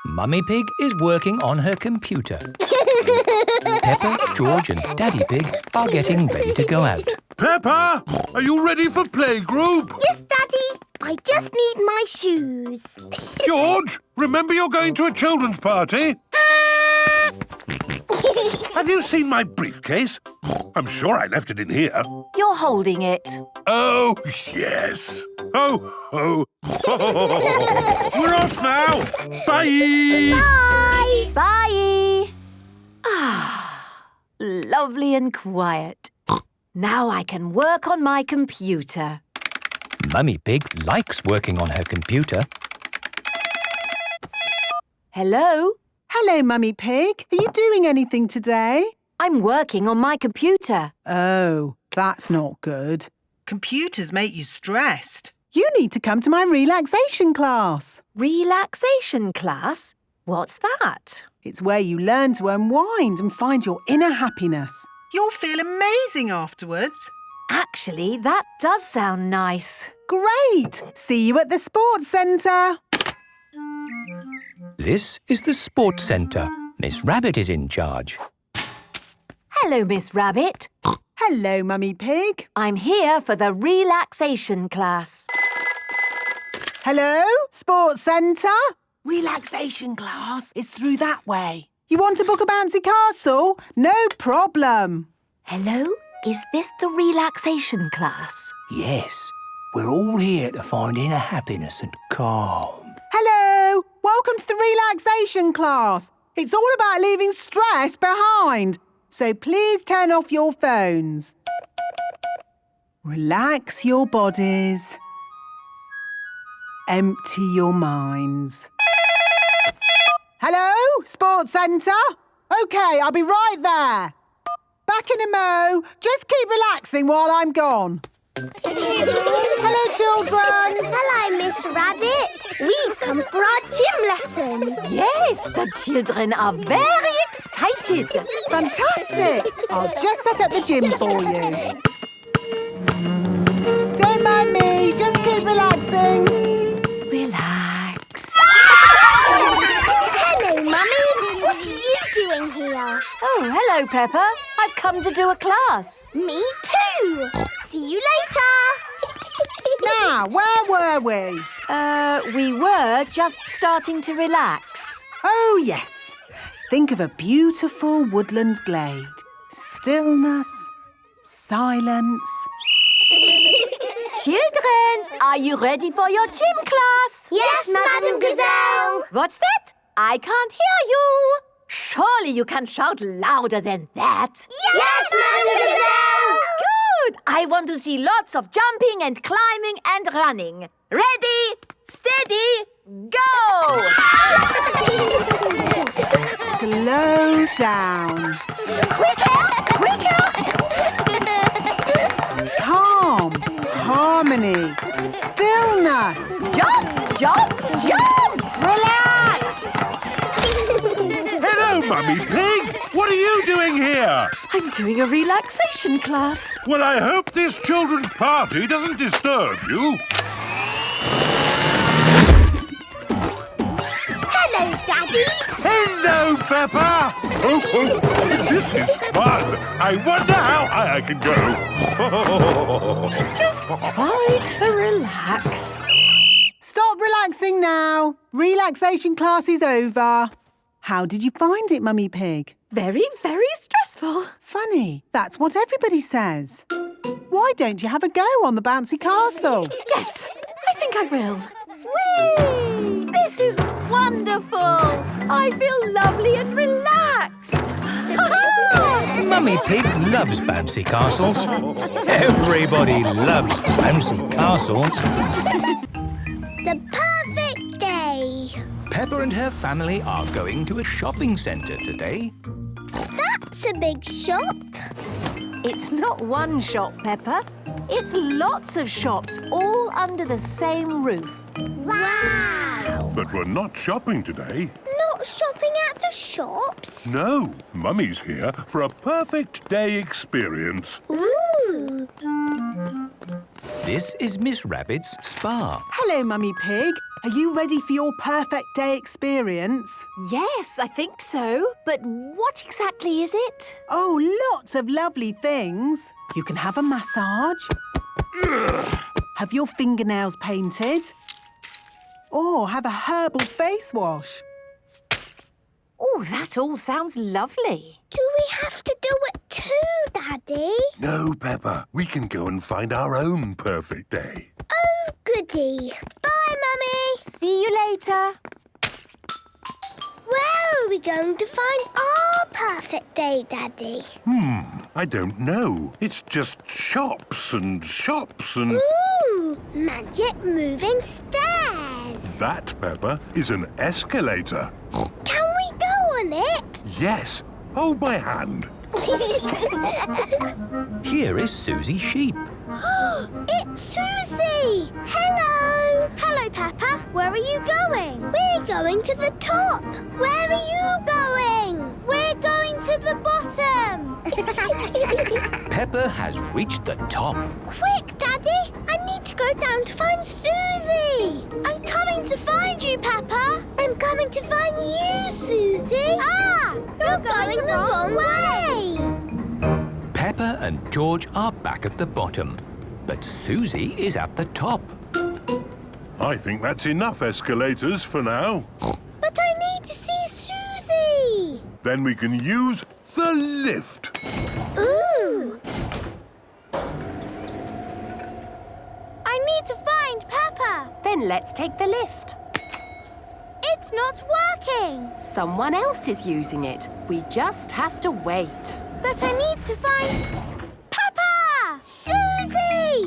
Mummy Pig is working on her computer. Peppa, George and Daddy Pig are getting ready to go out. Peppa, are you ready for playgroup? Yes, Daddy. I just need my shoes. George, remember you're going to a children's party? Have you seen my briefcase? I'm sure I left it in here. You're holding it. Oh, yes. Oh. We're off now. Bye. Bye. Bye. Lovely and quiet. Now I can work on my computer. Mummy Pig likes working on her computer. Hello? Hello, Mummy Pig. Are you doing anything today? I'm working on my computer. Oh, that's not good. Computers make you stressed. You need to come to my relaxation class. Relaxation class? What's that? It's where you learn to unwind and find your inner happiness. You'll feel amazing afterwards. Actually, that does sound nice. Great! See you at the sports centre. This is the sports centre. Miss Rabbit is in charge. Hello, Miss Rabbit. Hello, Mummy Pig. I'm here for the relaxation class. Hello, sports centre. Relaxation class is through that way. You want to book a bouncy castle? No problem. Hello, is this the relaxation class? Yes, we're all here to find inner happiness and calm. Hello, welcome to the relaxation class. It's all about leaving stress behind. So please turn off your phones. Relax your bodies. Empty your minds. Hello, sports centre? OK, I'll be right there. Back in a mo. Just keep relaxing while I'm gone. Hello, children. Hello, Miss Rabbit. We've come for our gym lesson. Yes, the children are very excited. Fantastic. I'll just set up the gym for you. Don't mind me. Just keep relaxing. Relax. Hello, Mummy. What are you doing here? Oh, hello, Peppa. I've come to do a class. Me too. See you later. Now, where were we? We were just starting to relax. Oh, yes. Think of a beautiful woodland glade. Stillness, silence. Children, are you ready for your gym class? Yes, Madam Gazelle. What's that? I can't hear you. Surely you can shout louder than that. Yes, Madam Gazelle. Good. I want to see lots of jumping and climbing and running. Ready, steady, go! Slow down. Quicker! Calm. Harmony. Stillness. Jump! Relax. Hello, Mummy Pig. What are you doing here? I'm doing a relaxation class. Well, I hope this children's party doesn't disturb you. Hello, Daddy. Hello, Peppa. Oh, this is fun. I wonder how high I can go. Just try to relax. Stop relaxing now. Relaxation class is over. How did you find it, Mummy Pig? Very, very stressful. Funny. That's what everybody says. Why don't you have a go on the bouncy castle? Yes, I think I will. Whee! This is wonderful. I feel lovely and relaxed. Mummy Pig loves bouncy castles. Everybody loves bouncy castles. The perfect day. Peppa and her family are going to a shopping centre today. That's a big shop. It's not one shop, Peppa. It's lots of shops all under the same roof. Wow. But we're not shopping today. Not shopping at the shops? No, Mummy's here for a perfect day experience. Ooh. This is Miss Rabbit's spa. Hello, Mummy Pig. Are you ready for your perfect day experience? Yes, I think so. But what exactly is it? Oh, lots of lovely things. You can have a massage, have your fingernails painted, or have a herbal face wash. Oh, that all sounds lovely. Do we have to do it too, Daddy? No, Peppa. We can go and find our own perfect day. Oh, goody. Bye, Mummy. See you later. Where are we going to find our perfect day, Daddy? I don't know. It's just shops and shops and... Ooh, magic moving stairs. That, Peppa, is an escalator. Can we go on it? Yes. Hold my hand. Here is Susie Sheep. It's Susie! Hello! Hello, Peppa. Where are you going? We're going to the top. Where are you going? We're going to the bottom. Peppa has reached the top. Quick, Daddy! I need to go down to find Susie. I'm coming to find you, Peppa. I'm coming to find you, Susie. Ah! You're going the wrong way. Peppa and George are back at the bottom, but Susie is at the top. I think that's enough escalators for now. But I need to see Susie. Then we can use the lift. Ooh! I need to find Peppa. Then let's take the lift. It's not working. Someone else is using it. We just have to wait. But I need to find... Peppa! Susie!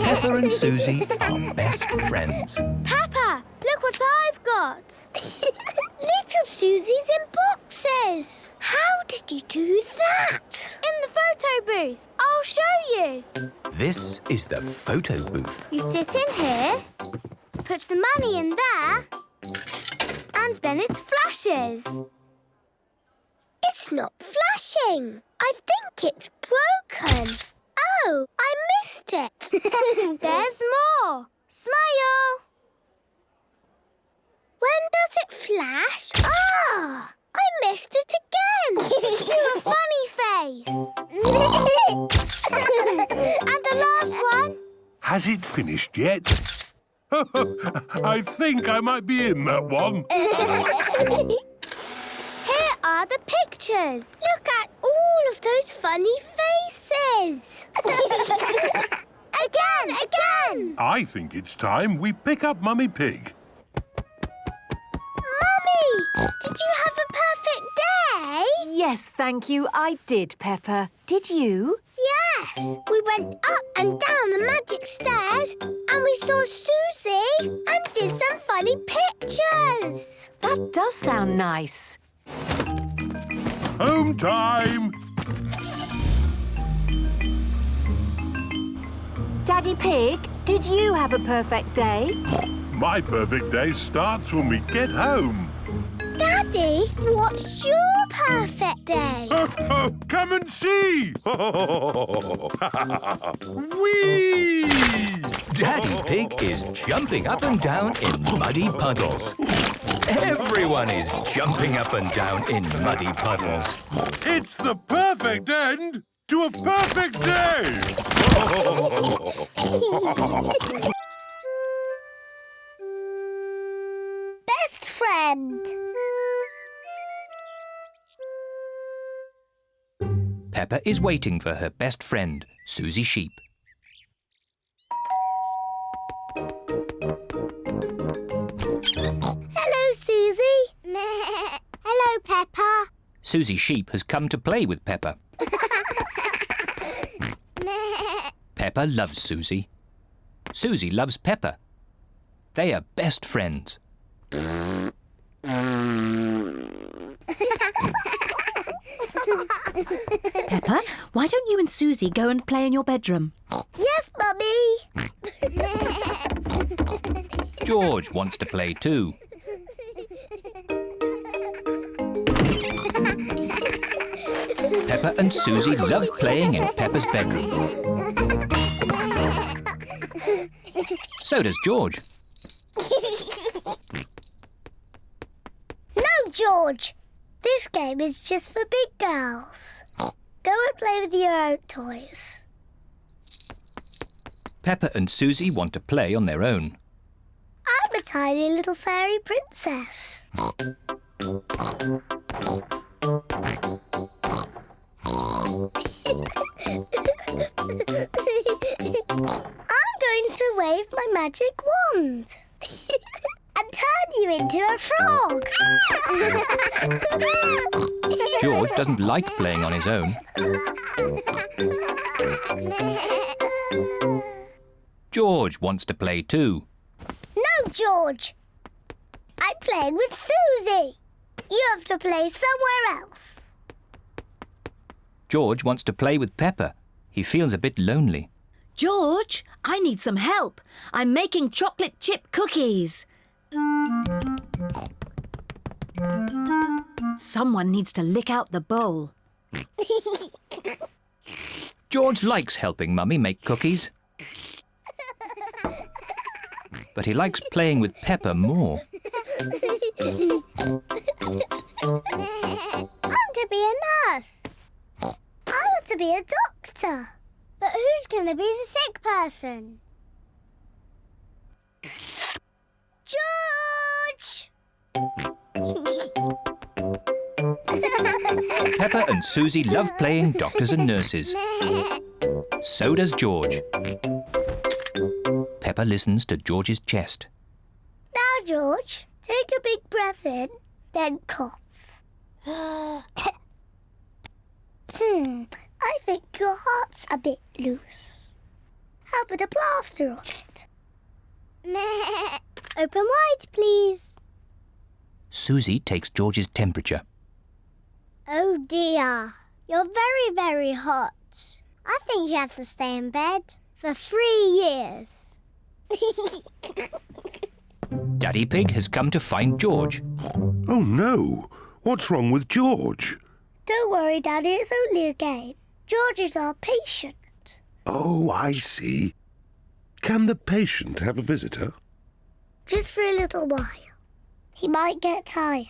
Peppa and Susie are best friends. Peppa, look what I've got. Little Susie's in boxes. How did you do that? In the photo booth. I'll show you. This is the photo booth. You sit in here, put the money in there, and then it flashes. It's not flashing. I think it's broken. Oh, I missed it. There's more. Smile. When does it flash? Ah! I missed it again. Do a funny face. And the last one. Has it finished yet? I think I might be in that one. Here are the pictures. Look at all of those funny faces. Again! I think it's time we pick up Mummy Pig. Mummy, did you have a perfect day? Yes, thank you. I did, Peppa. Did you? Yes. We went up and down the magic stairs and we saw Susie and did some funny pictures. That does sound nice. Home time! Daddy Pig, did you have a perfect day? My perfect day starts when we get home. Daddy, what's your perfect day? Come and see! Whee! Daddy Pig is jumping up and down in muddy puddles. Everyone is jumping up and down in muddy puddles. It's the perfect end to a perfect day! Best friend. Peppa is waiting for her best friend, Susie Sheep. Hello, Susie. Hello, Peppa. Susie Sheep has come to play with Peppa. Peppa loves Susie. Susie loves Peppa. They are best friends. Peppa, why don't you and Susie go and play in your bedroom? Yes, Mummy. George wants to play too. Peppa and Susie love playing in Peppa's bedroom. So does George. No, George. This game is just for big girls. Go and play with your own toys. Peppa and Susie want to play on their own. I'm a tiny little fairy princess. I'm going to wave my magic wand and turn you into a frog. George doesn't like playing on his own. George wants to play too. No, George. I'm playing with Susie. You have to play somewhere else. George wants to play with Peppa. He feels a bit lonely. George, I need some help. I'm making chocolate chip cookies. Someone needs to lick out the bowl. George likes helping Mummy make cookies. But he likes playing with Peppa more. I'm to be a nurse. I want to be a doctor. But who's going to be the sick person? George! Peppa and Susie love playing doctors and nurses. So does George. Peppa listens to George's chest. Now, George, take a big breath in, then cough. I think your heart's a bit loose. How about a plaster on it? Open wide, please. Susie takes George's temperature. Oh dear, you're very, very hot. I think you have to stay in bed for 3 years. Daddy Pig has come to find George. Oh no! What's wrong with George? Don't worry, Daddy, it's only a game. George is our patient. Oh, I see. Can the patient have a visitor? Just for a little while. He might get tired.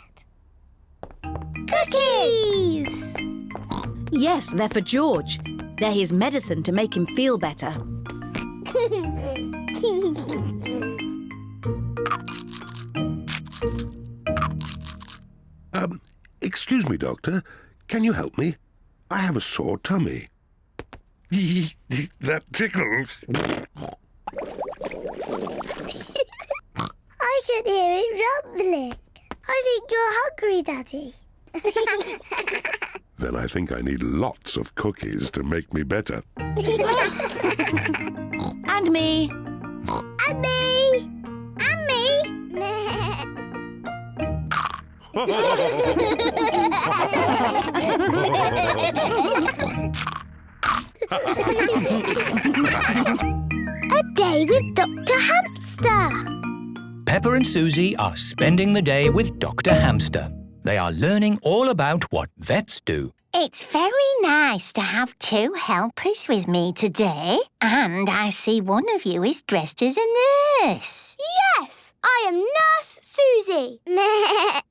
Cookies! Yes, they're for George. They're his medicine to make him feel better. Excuse me, Doctor. Can you help me? I have a sore tummy. That tickles. I can hear it rumbling. I think you're hungry, Daddy. Then I think I need lots of cookies to make me better. And me. And me. And me. A day with Dr. Hamster. Peppa and Susie are spending the day with Dr. Hamster. They are learning all about what vets do. It's very nice to have 2 helpers with me today. And I see one of you is dressed as a nurse. Yes, I am Nurse Susie. I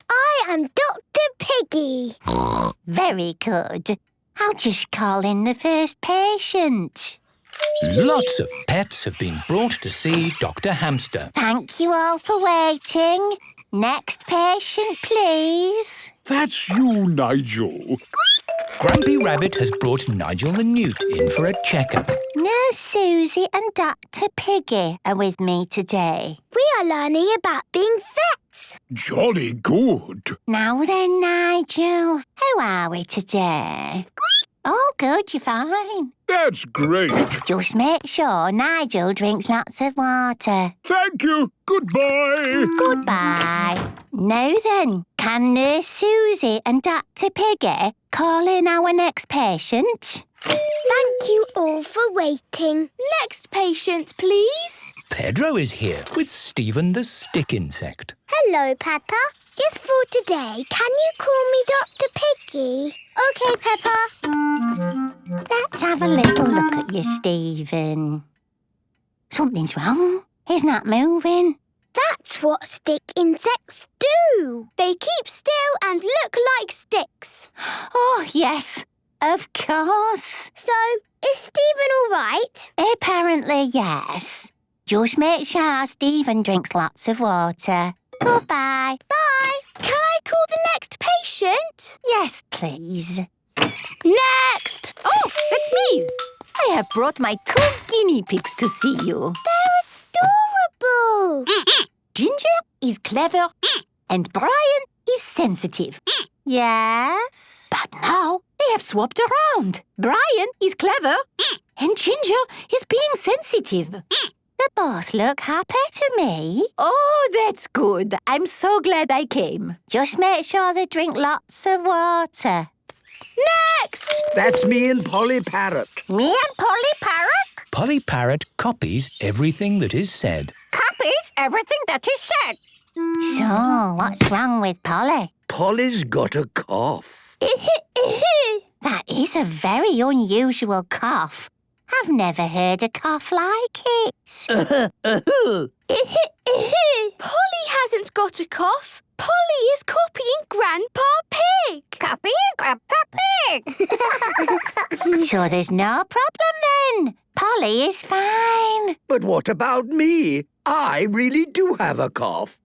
am Dr. Piggy. Very good. I'll just call in the first patient. Lots of pets have been brought to see Dr. Hamster. Thank you all for waiting. Next patient, please. That's you, Nigel. Grumpy Rabbit has brought Nigel the Newt in for a checkup. Nurse Susie and Dr. Piggy are with me today. We are learning about being vets. Jolly good. Now then, Nigel, how are we today? Oh, good, you're fine. That's great. Just make sure Nigel drinks lots of water. Thank you. Goodbye. Goodbye. Now then, can Nurse Susie and Dr. Piggy call in our next patient? Thank you all for waiting. Next patient, please. Pedro is here with Stephen the stick insect. Hello, Peppa. Just for today, can you call me Dr. Piggy? OK, Peppa. Let's have a little look at you, Stephen. Something's wrong. He's not moving. That's what stick insects do. They keep still and look like sticks. Oh, yes, of course. So, is Stephen all right? Apparently, yes. Just make sure Stephen drinks lots of water. Goodbye. Bye. Can I call the next patient? Yes, please. Next! Oh, it's me. I have brought my 2 guinea pigs to see you. Adorable! Ginger is clever and Brian is sensitive. Yes? But now they have swapped around. Brian is clever and Ginger is being sensitive. They both look happy to me. Oh, that's good. I'm so glad I came. Just make sure they drink lots of water. Next! That's me and Polly Parrot. Me and Polly Parrot? Polly Parrot copies everything that is said. Copies everything that is said. So, what's wrong with Polly? Polly's got a cough. That is a very unusual cough. I've never heard a cough like it. Polly hasn't got a cough. Polly is copying Grandpa Pig. Copying Grandpa Pig? So there's no problem then. Polly is fine. But what about me? I really do have a cough.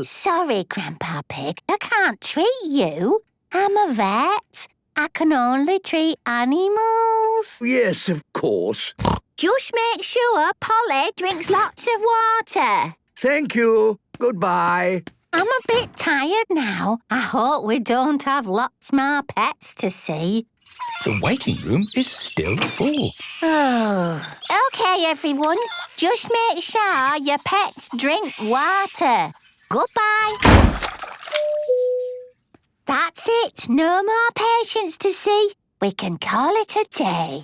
Sorry, Grandpa Pig. I can't treat you. I'm a vet. I can only treat animals. Yes, of course. Just make sure Polly drinks lots of water. Thank you. Goodbye. I'm a bit tired now. I hope we don't have lots more pets to see. The waiting room is still full. Oh. OK, everyone. Just make sure your pets drink water. Goodbye. That's it. No more patients to see. We can call it a day.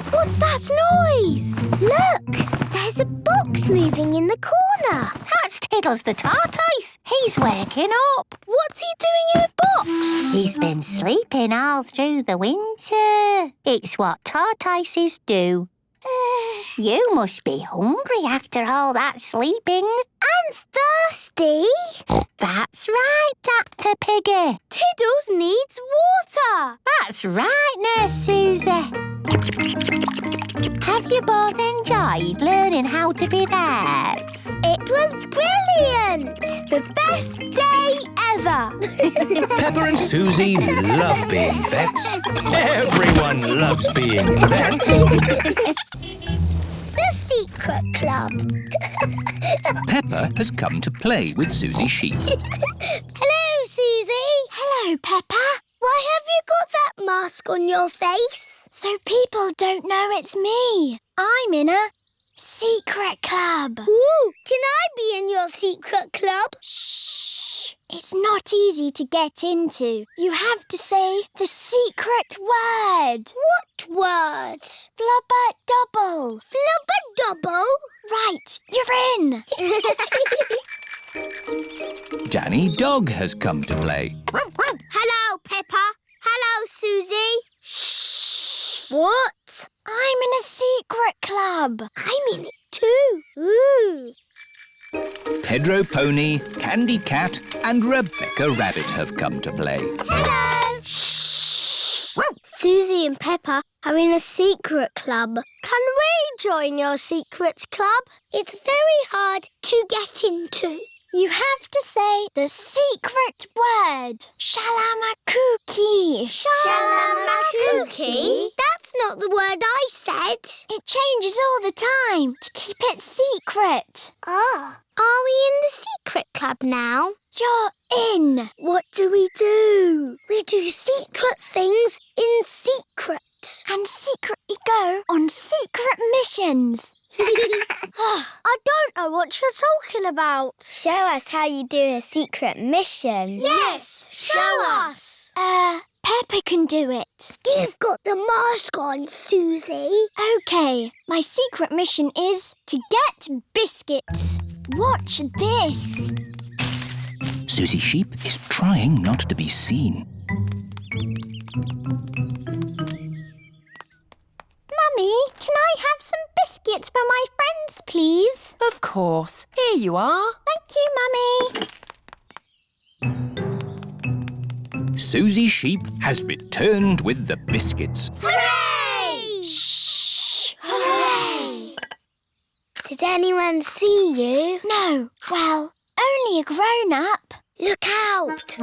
What's that noise? Look, there's a box moving in the corner. That's Tiddles the tortoise. He's waking up. What's he doing in a box? He's been sleeping all through the winter. It's what tortoises do. You must be hungry after all that sleeping. And thirsty. That's right, Dr. Piggy. Tiddles needs water. That's right, Nurse Susie. Have you both enjoyed learning how to be vets? It was brilliant. The best day ever. Peppa and Susie love being vets. Everyone loves being vets. The Secret Club. Peppa has come to play with Susie Sheep. Hello, Susie. Hello, Peppa. Why have you got that mask on your face? So people don't know it's me. I'm in a secret club. Ooh, can I be in your secret club? Shh. It's not easy to get into. You have to say the secret word. What word? Flubber-double. Flubber-double? Right, you're in. Danny Dog has come to play. Hello, Peppa. Hello, Susie. Shh. What? I'm in a secret club. I'm in it too. Ooh. Pedro Pony, Candy Cat and Rebecca Rabbit have come to play. Hello. Shh. Susie and Peppa are in a secret club. Can we join your secret club? It's very hard to get into. You have to say the secret word. Shalamakuki. Shalamakuki? That's not the word I said. It changes all the time to keep it secret. Ah. Are we in the secret club now? You're in. What do? We do secret things in secret. And secretly go on secret missions. I don't know what you're talking about. Show us how you do a secret mission. Yes, show us. Peppa can do it. You've got the mask on, Susie. OK, my secret mission is to get biscuits. Watch this. Susie Sheep is trying not to be seen. Mummy, can I have some biscuits for my friends biscuits, please? Of course. Here you are. Thank you, Mummy. Susie Sheep has returned with the biscuits. Hooray! Shh! Hooray! Did anyone see you? No. Well, only a grown-up. Look out!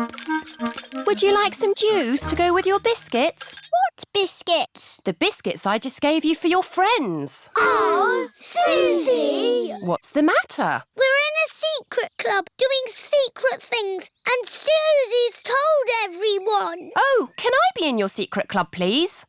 Would you like some juice to go with your biscuits? What biscuits? The biscuits I just gave you for your friends. Oh, Susie! What's the matter? We're in a secret club doing secret things and Susie's told everyone. Oh, can I be in your secret club, please?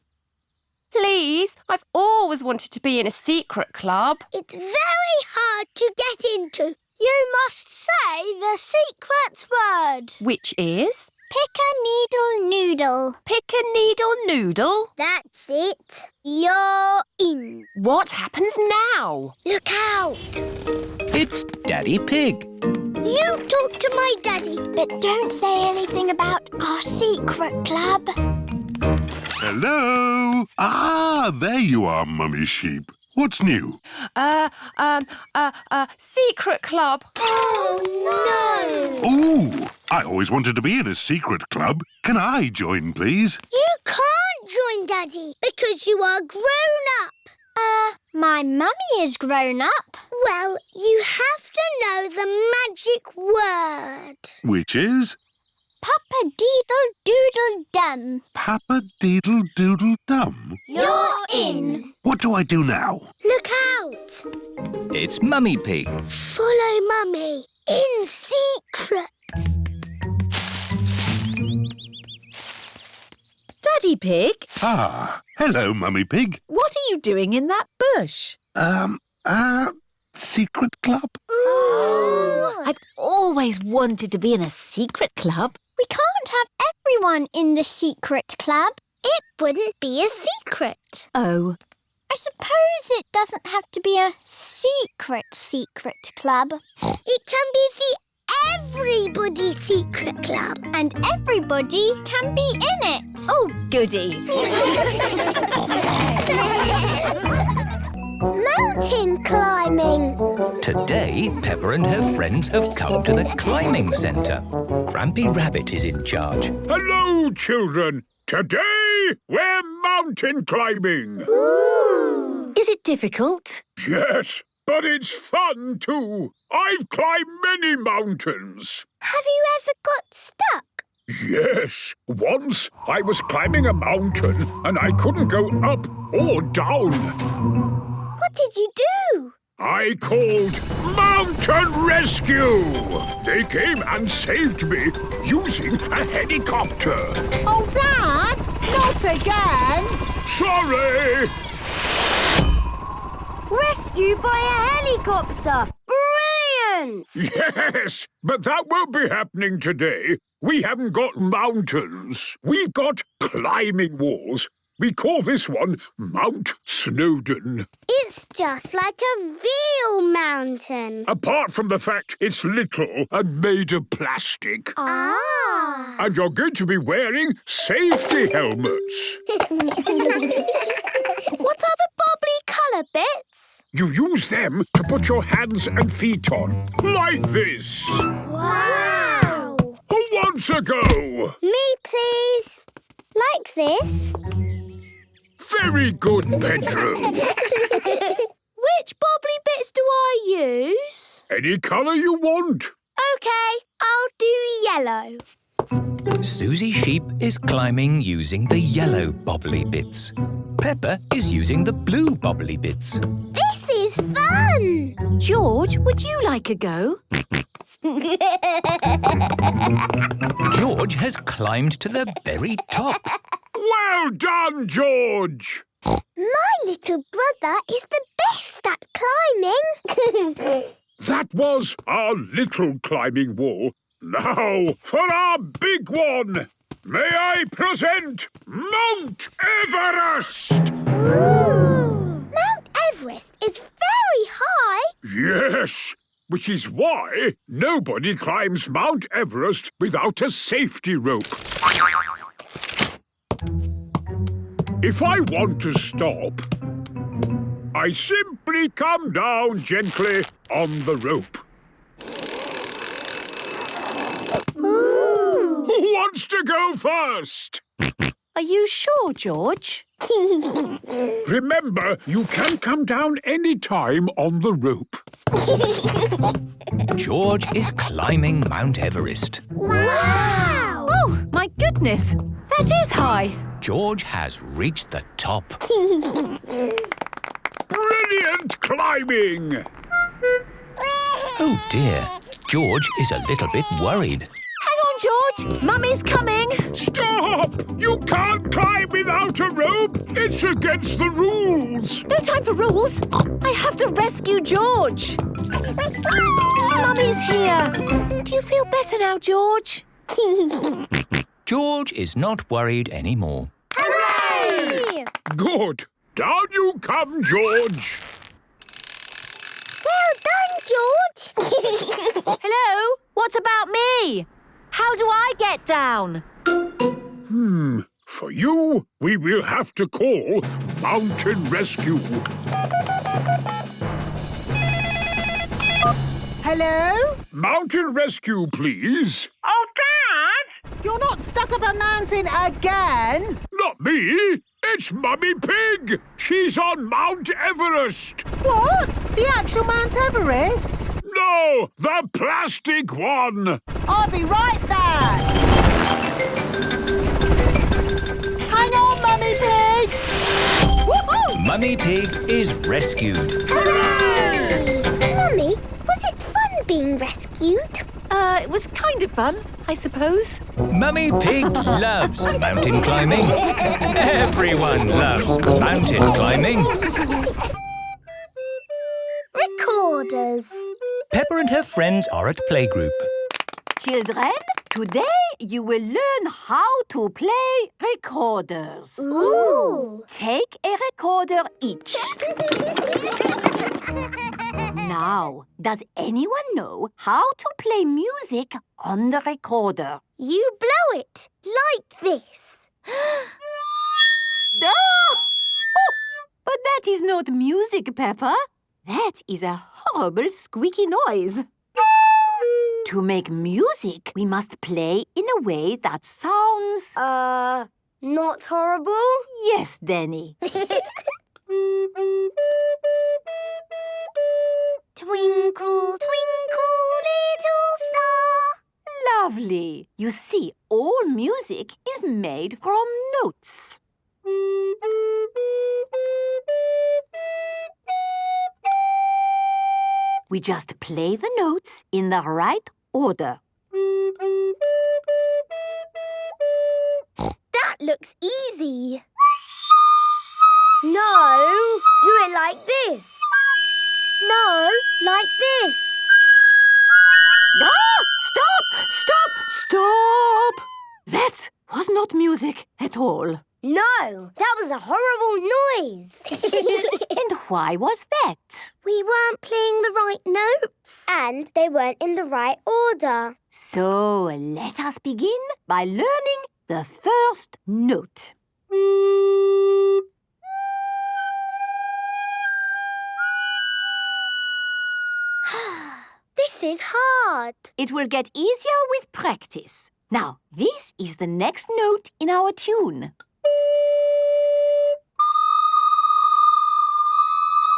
Please, I've always wanted to be in a secret club. It's very hard to get into. You must say the secret word. Which is? Pick-a-needle-noodle. Pick-a-needle-noodle? That's it. You're in. What happens now? Look out. It's Daddy Pig. You talk to my daddy, but don't say anything about our secret club. Hello? Ah, there you are, Mummy Sheep. What's new? Secret club. Oh, no. Ooh, I always wanted to be in a secret club. Can I join, please? You can't join Daddy because you are grown up. My mummy is grown up. Well, you have to know the magic word. Which is? Papa-deedle-doodle-dum. Papa-deedle-doodle-dum. You're in. What do I do now? Look out. It's Mummy Pig. Follow Mummy in secret. Daddy Pig, Ah, hello, Mummy Pig. what are you doing in that bush? Secret club? I've always wanted to be in a secret club. We can't have everyone in the secret club. It wouldn't be a secret. Oh, I suppose it doesn't have to be a secret club. It can be the Everybody Secret Club. And everybody can be in it. oh goody. Mountain climbing. Today, Peppa and her friends have come to the climbing centre. Grampy Rabbit is in charge. Hello, children. Today, we're mountain climbing. Is it difficult? Yes, but it's fun too. I've climbed many mountains. Have you ever got stuck? Yes, once I was climbing a mountain and I couldn't go up or down. What did you do? I called Mountain Rescue. They came and saved me using a helicopter. Oh, Dad! Not again! Sorry! Rescued by a helicopter. Brilliant! Yes, but that won't be happening today. We haven't got mountains. We've got climbing walls. We call this one Mount Snowdon. It's just like a real mountain. Apart from the fact it's little and made of plastic. Ah! And you're going to be wearing safety helmets. What are the bubbly colour bits? You use them to put your hands and feet on, like this. Wow! Who wants a go? Me, please. Like this. Very good, Pedro. Which bubbly bits do I use? Any colour you want. OK, I'll do yellow. Susie Sheep is climbing using the yellow bobbly bits. Peppa is using the blue bobbly bits. This is fun! George, would you like a go? George has climbed to the very top. Well done, George. My little brother is the best at climbing. That was our little climbing wall. Now for our big one. May I present Mount Everest? Ooh. Mount Everest is very high. Yes, which is why nobody climbs Mount Everest without a safety rope. If I want to stop, I simply Everybody come down gently on the rope. Ooh. Who wants to go first? Are you sure, George? Remember, you can come down any time on the rope. George is climbing Mount Everest. Wow! Oh, my goodness! That is high. George has reached the top. Brilliant climbing! Oh dear, George is a little bit worried. Hang on, George. Mummy's coming. Stop! You can't climb without a rope. It's against the rules. No time for rules. I have to rescue George. Mummy's here. Do you feel better now, George? George is not worried anymore. Hooray! Good. Down you come, George. Well done, George! Hello? What about me? How do I get down? For you, we will have to call Mountain Rescue. Hello? Mountain Rescue, please. Oh, Dad! You're not stuck up a mountain again? Not me. It's Mummy Pig. She's on Mount Everest. What? The actual Mount Everest? No, the plastic one. I'll be right there. Hang on, Mummy Pig. Woohoo! Mummy Pig is rescued. Hooray! Mummy, was it fun being rescued? It was kind of fun, I suppose. Mummy Pig loves mountain climbing. Everyone loves mountain climbing. Recorders. Peppa and her friends are at playgroup. Children, today you will learn how to play recorders. Ooh. Take a recorder each. Now, does anyone know how to play music on the recorder? You blow it like this. No! Oh, but that is not music, Peppa. That is a horrible squeaky noise. To make music, we must play in a way that sounds... Not horrible? Yes, Danny. Twinkle, twinkle, little star. Lovely. You see, all music is made from notes. We just play the notes in the right order. That looks easy. No, do it like this. No, like this. Ah! Stop! Stop! Stop! That was not music at all. No, that was a horrible noise. And why was that? We weren't playing the right notes. And they weren't in the right order. So let us begin by learning the first note. This is hard. It will get easier with practice. Now, this is the next note in our tune.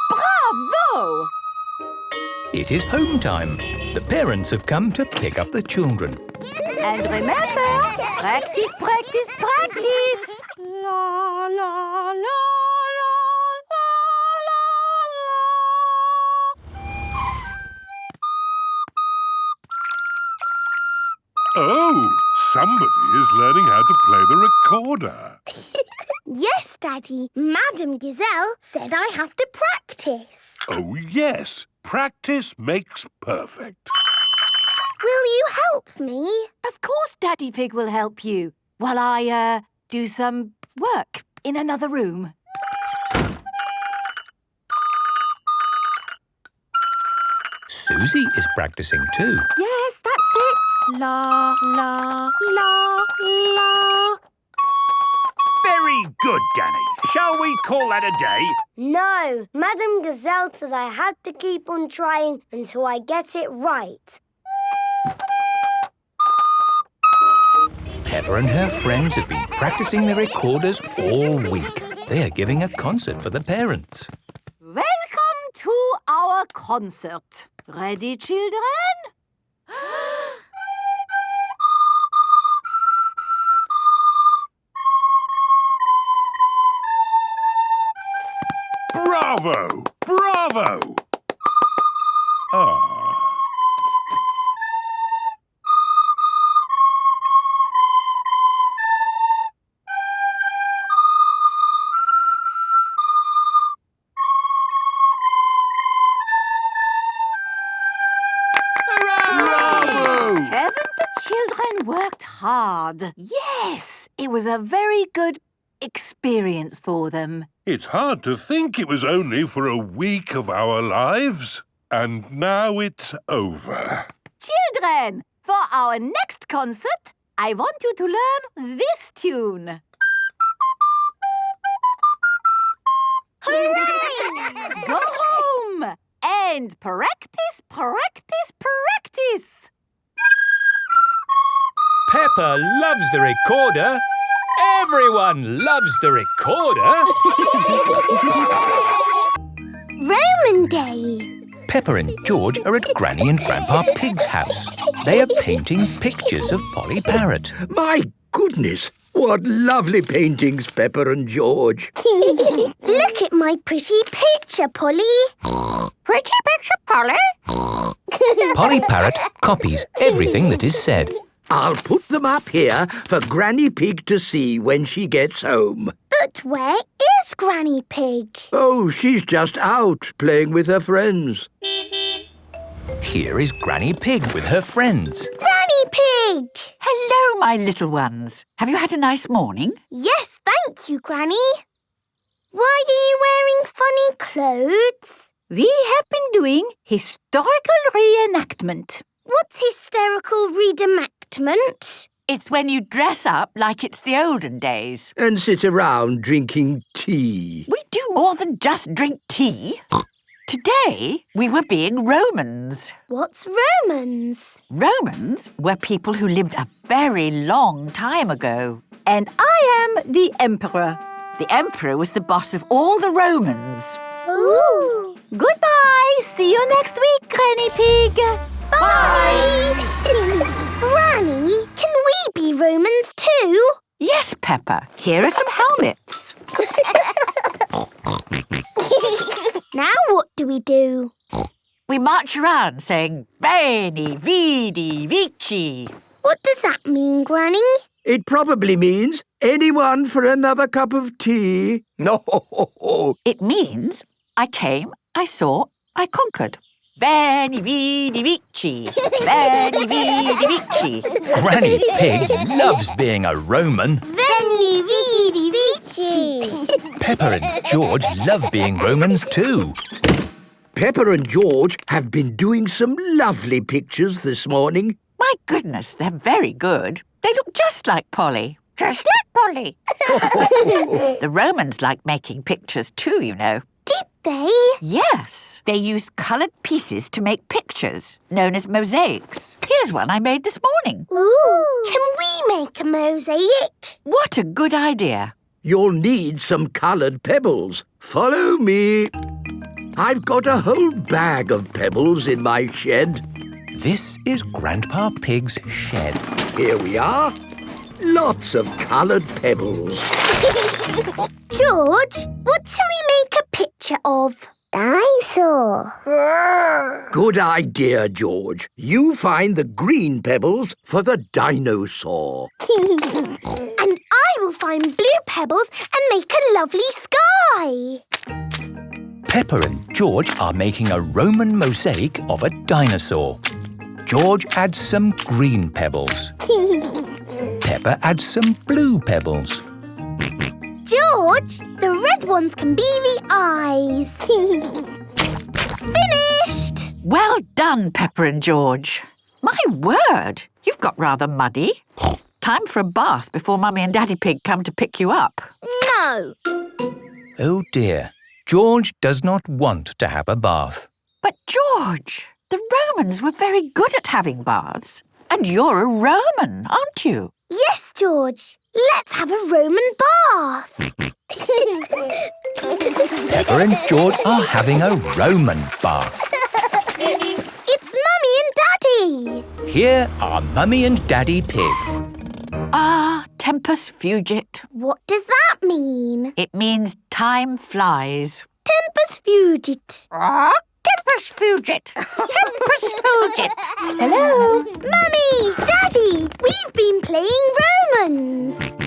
Bravo! It is home time. The parents have come to pick up the children. And remember, practice, practice, practice. La, la, la, la, la, la, la. Oh, somebody is learning how to play the recorder. Yes, Daddy. Madam Gazelle said I have to practice. Oh, yes. Practice makes perfect. Will you help me? Of course Daddy Pig will help you while I, do some work in another room. Susie is practicing too. Yes, that's it. La, la, la, la. Very Good, Danny. Shall we call that a day? No, Madame Gazelle said I had to keep on trying until I get it right. Peppa and her friends have been practicing their recorders all week. They are giving a concert for the parents. Welcome to our concert. Ready, children? Bravo! Bravo! Ah. Haven't the children worked hard? Yes, it was a very good experience for them. It's hard to think it was only for a week of our lives. And now it's over. Children, for our next concert, I want you to learn this tune. Hooray! Go home and practice, practice, practice. Peppa loves the recorder. Everyone loves the recorder. Roman Day. Peppa and George are at Granny and Grandpa Pig's house. They are painting pictures of Polly Parrot. My goodness, what lovely paintings, Peppa and George. Look at my pretty picture, Polly. Pretty picture, Polly. Polly Parrot copies everything that is said. I'll put them up here for Granny Pig to see when she gets home. But where is Granny Pig? Oh, she's just out playing with her friends. Here is Granny Pig with her friends. Granny Pig! Hello, my little ones. Have you had a nice morning? Yes, thank you, Granny. Why are you wearing funny clothes? We have been doing historical reenactment. What's hysterical reenactment? It's when you dress up like it's the olden days. And sit around drinking tea. We do more than just drink tea. Today, we were being Romans. What's Romans? Romans were people who lived a very long time ago. And I am the Emperor. The Emperor was the boss of all the Romans. Ooh. Goodbye. See you next week, Granny Pig. Bye! Granny, can we be Romans too? Yes, Peppa. Here are some helmets. Now what do we do? We march around saying, Bene, Vidi, Vici. What does that mean, Granny? It probably means anyone for another cup of tea. No. It means I came, I saw, I conquered. Bene, Vidi, Vici. Bene, Vidi, Vici. Granny Pig loves being a Roman. Veni, vidi, vici. Peppa and George love being Romans too. Peppa and George have been doing some lovely pictures this morning. My goodness, they're very good. They look just like Polly. Just like Polly. The Romans liked making pictures too, you know. Did they? Yes. They used coloured pieces to make pictures, known as mosaics. Here's one I made this morning. Ooh. Can we make a mosaic? What a good idea. You'll need some coloured pebbles. Follow me. I've got a whole bag of pebbles in my shed. This is Grandpa Pig's shed. Here we are. Lots of coloured pebbles. George, what shall we make a picture of? Dinosaur. Good idea, George. You find the green pebbles for the dinosaur. And I will find blue pebbles and make a lovely sky. Peppa and George are making a Roman mosaic of a dinosaur. George adds some green pebbles. Peppa adds some blue pebbles. George, the red ones can be the eyes. Finished! Well done, Peppa and George. My word, you've got rather muddy. Time for a bath before Mummy and Daddy Pig come to pick you up. No, No! Oh dear, George does not want to have a bath. But George, the Romans were very good at having baths. And you're a Roman, aren't you? Yes, George. Let's have a Roman bath. Peppa and George are having a Roman bath. It's Mummy and Daddy. Here are Mummy and Daddy Pig. Ah, tempus fugit. What does that mean? It means time flies. Tempus fugit. Tempus fugit. Tempus fugit. Hello? Mummy, Daddy, we've been playing Romans.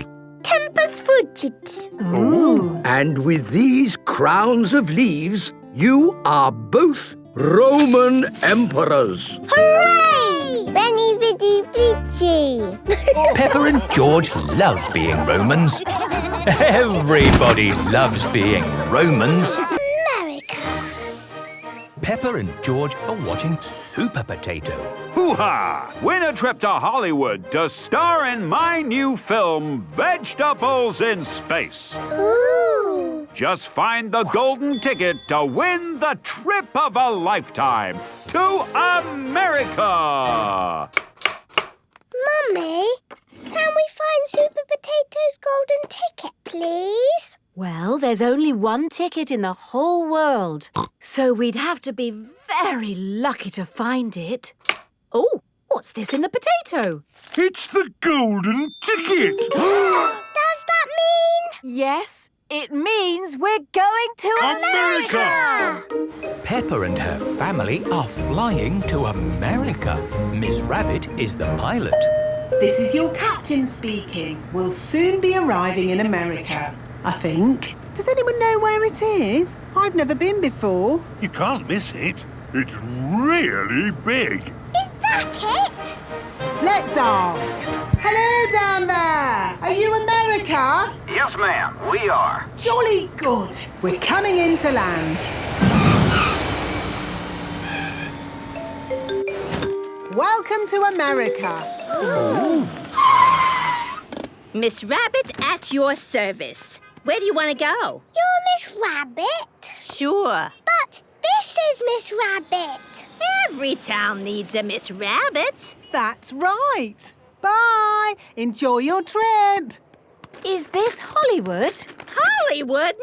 Tempus fugit. Ooh. And with these crowns of leaves, you are both Roman emperors. Hooray! Benny Viddy Vici. Peppa and George love being Romans. Everybody loves being Romans. America. Peppa and George are watching Super Potato. Hoo-ha! Win a trip to Hollywood to star in my new film, Vegetables in Space. Ooh. Just find the golden ticket to win the trip of a lifetime to America! Mummy, can we find Super Potato's golden ticket, please? Well, there's only one ticket in the whole world, so we'd have to be very lucky to find it. Oh, what's this in the potato? It's the golden ticket. Does that mean? Yes, it means we're going to America! Peppa and her family are flying to America. Miss Rabbit is the pilot. This is your captain speaking. We'll soon be arriving in America, I think. Does anyone know where it is? I've never been before. You can't miss it. It's really big. Is that it? Let's ask. Hello down there. Are you America? Yes, ma'am, we are. Jolly good. We're coming in to land. Welcome to America. Miss Rabbit at your service. Where do you want to go? You're Miss Rabbit? Sure. But this is Miss Rabbit. Every town needs a Miss Rabbit. That's right. Bye. Enjoy your trip. Is this Hollywood? Hollywood?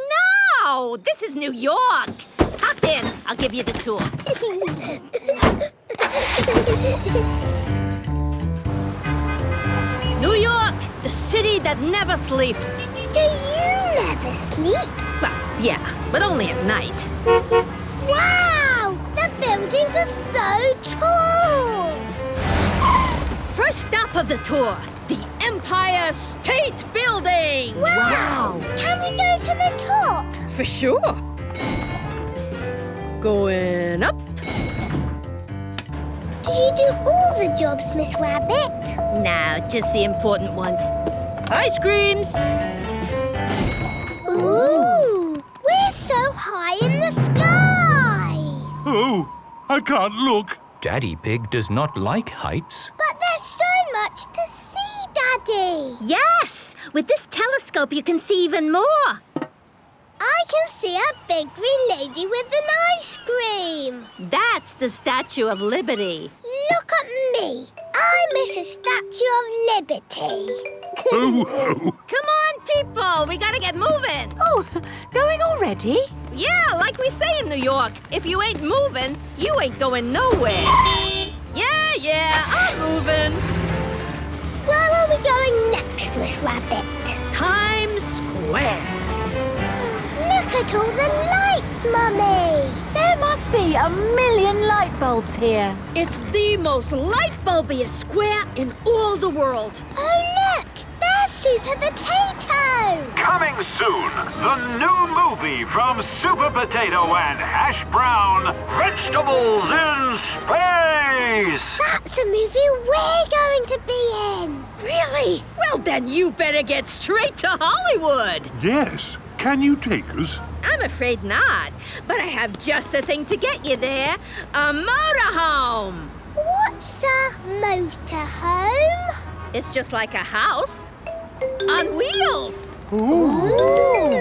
No! This is New York. Hop in. I'll give you the tour. New York, the city that never sleeps. Do you never sleep? Well, yeah, but only at night. Wow! The buildings are so tall! First stop of the tour, the Empire State Building! Wow! Can we go to the top? For sure. Going up. Do you do all the jobs, Miss Rabbit? Now, just the important ones. Ice creams! Ooh! We're so high in the sky! Oh, I can't look. Daddy Pig does not like heights. But there's so much to see, Daddy! Yes! With this telescope, you can see even more. I can see a big green lady with an ice cream. That's the Statue of Liberty. Look at me. I'm Mrs. Statue of Liberty. Oh. Come on, people. We gotta get moving. Oh, going already? Yeah, like we say in New York. If you ain't moving, you ain't going nowhere. Yeah, I'm moving. Where are we going next, Miss Rabbit? Times Square. Look at all the lights, Mummy! There must be 1,000,000 light bulbs here. It's the most light bulbiest square in all the world. Oh, look! There's Super Potato! Coming soon, the new movie from Super Potato and Hash Brown, Vegetables in Space! That's a movie we're going to be in! Really? Well, then you better get straight to Hollywood. Yes. Can you take us? I'm afraid not, but I have just the thing to get you there. A motorhome. What's a motorhome? It's just like a house on wheels. Ooh.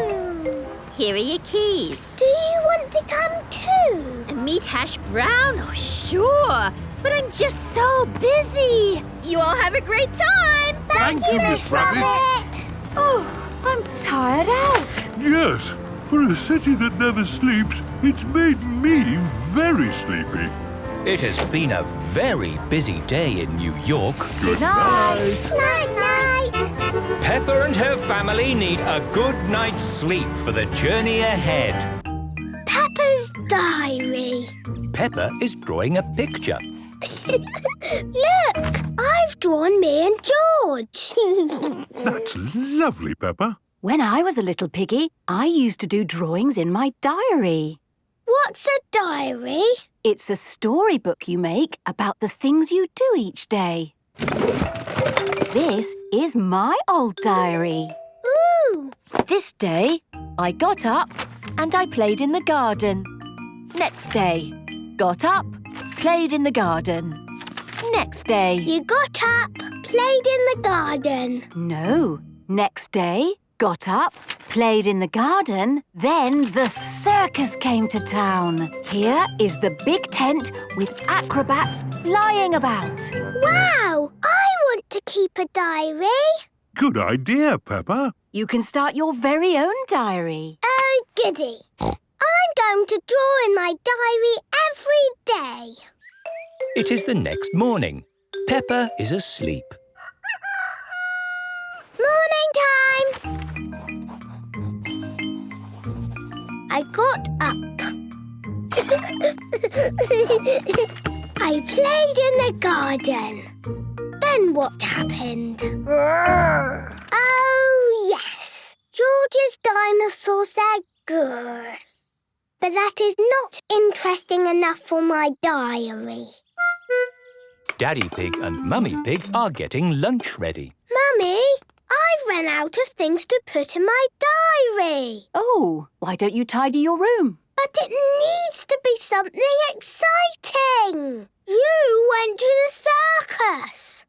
Here are your keys. Do you want to come too? And meet Hash Brown? Oh, sure. But I'm just so busy. You all have a great time. Thank you, Miss Rabbit. Oh, I'm tired out. Yes, for a city that never sleeps, it's made me very sleepy. It has been a very busy day in New York. Good night. Night-night. Peppa and her family need a good night's sleep for the journey ahead. Peppa's diary. Peppa is drawing a picture. Look, I've drawn me and George. That's lovely, Peppa. When I was a little piggy, I used to do drawings in my diary. What's a diary? It's a storybook you make about the things you do each day. This is my old diary. Ooh! This day, I got up and I played in the garden. Next day, got up, played in the garden. Next day... You got up, played in the garden. No. Next day, got up, played in the garden, then the circus came to town. Here is the big tent with acrobats flying about. Wow! I want to keep a diary. Good idea, Peppa. You can start your very own diary. Oh, goody. I'm going to draw in my diary every day. It is the next morning. Peppa is asleep. Morning time. I got up. I played in the garden. Then what happened? Oh, yes. George's dinosaur said grrr. But that is not interesting enough for my diary. Daddy Pig and Mummy Pig are getting lunch ready. Mummy, I've run out of things to put in my diary. Oh, why don't you tidy your room? But it needs to be something exciting. You went to the circus.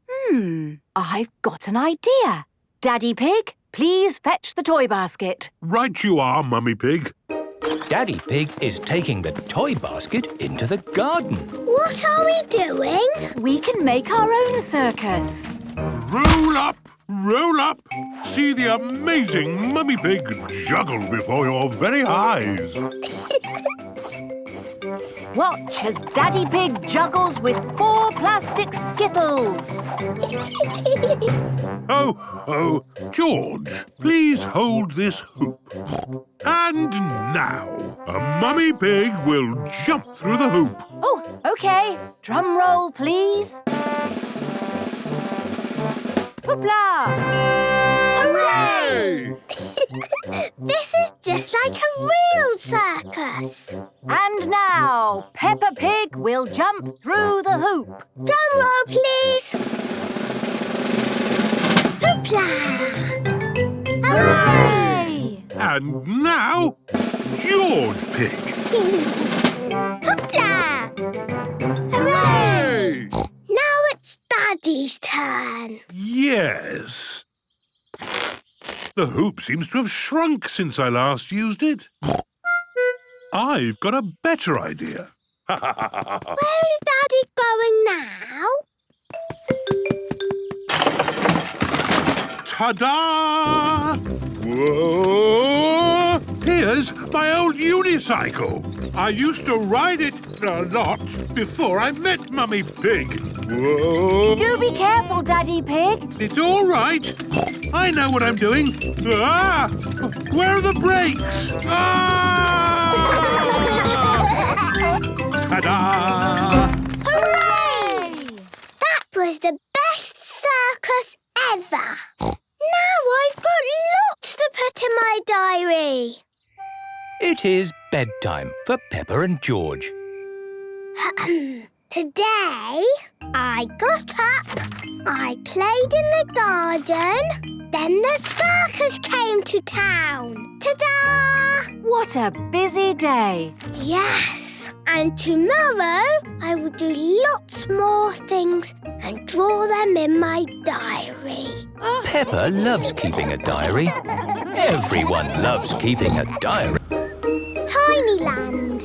I've got an idea. Daddy Pig, please fetch the toy basket. Right you are, Mummy Pig. Daddy Pig is taking the toy basket into the garden. What are we doing? We can make our own circus. Roll up, roll up. See the amazing Mummy Pig juggle before your very eyes. Watch as Daddy Pig juggles with 4 plastic skittles. Ho, ho. George, please hold this hoop. And now, a Mummy Pig will jump through the hoop. Oh, OK. Drum roll, please. Hoopla! Hooray! This is just like a real circus. And now, Peppa Pig will jump through the hoop. Drum roll, please. Hoopla! Hooray! And now, George Pig. Hoopla! Hooray! Now it's Daddy's turn. Yes. The hoop seems to have shrunk since I last used it. I've got a better idea. Where is Daddy going now? Ta-da! Whoa! Here's my old unicycle. I used to ride it a lot before I met Mummy Pig. Whoa! Do be careful, Daddy Pig. It's all right. I know what I'm doing. Ah! Where are the brakes? Ah! Ta-da! Hooray! That was the best circus ever. Now I've got lots to put in my diary. It is bedtime for Peppa and George. Today, I got up, I played in the garden, then the circus came to town. Ta-da! What a busy day. Yes. And tomorrow I will do lots more things and draw them in my diary. Peppa loves keeping a diary. Everyone loves keeping a diary. Tinyland.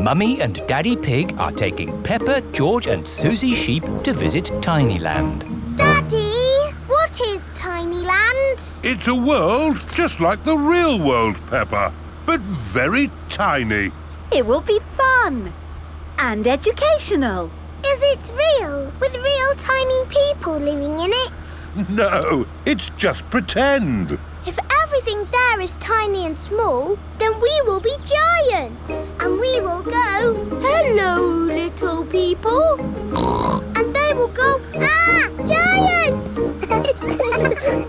Mummy and Daddy Pig are taking Peppa, George and Susie Sheep to visit Tinyland. Daddy, what is Tinyland? It's a world just like the real world, Peppa, but very tiny. It will be fun and educational. Is it real, with real tiny people living in it? No, it's just pretend. If everything there is tiny and small, then we will be giants. And we will go, hello, little people. And they will go, ah, giants!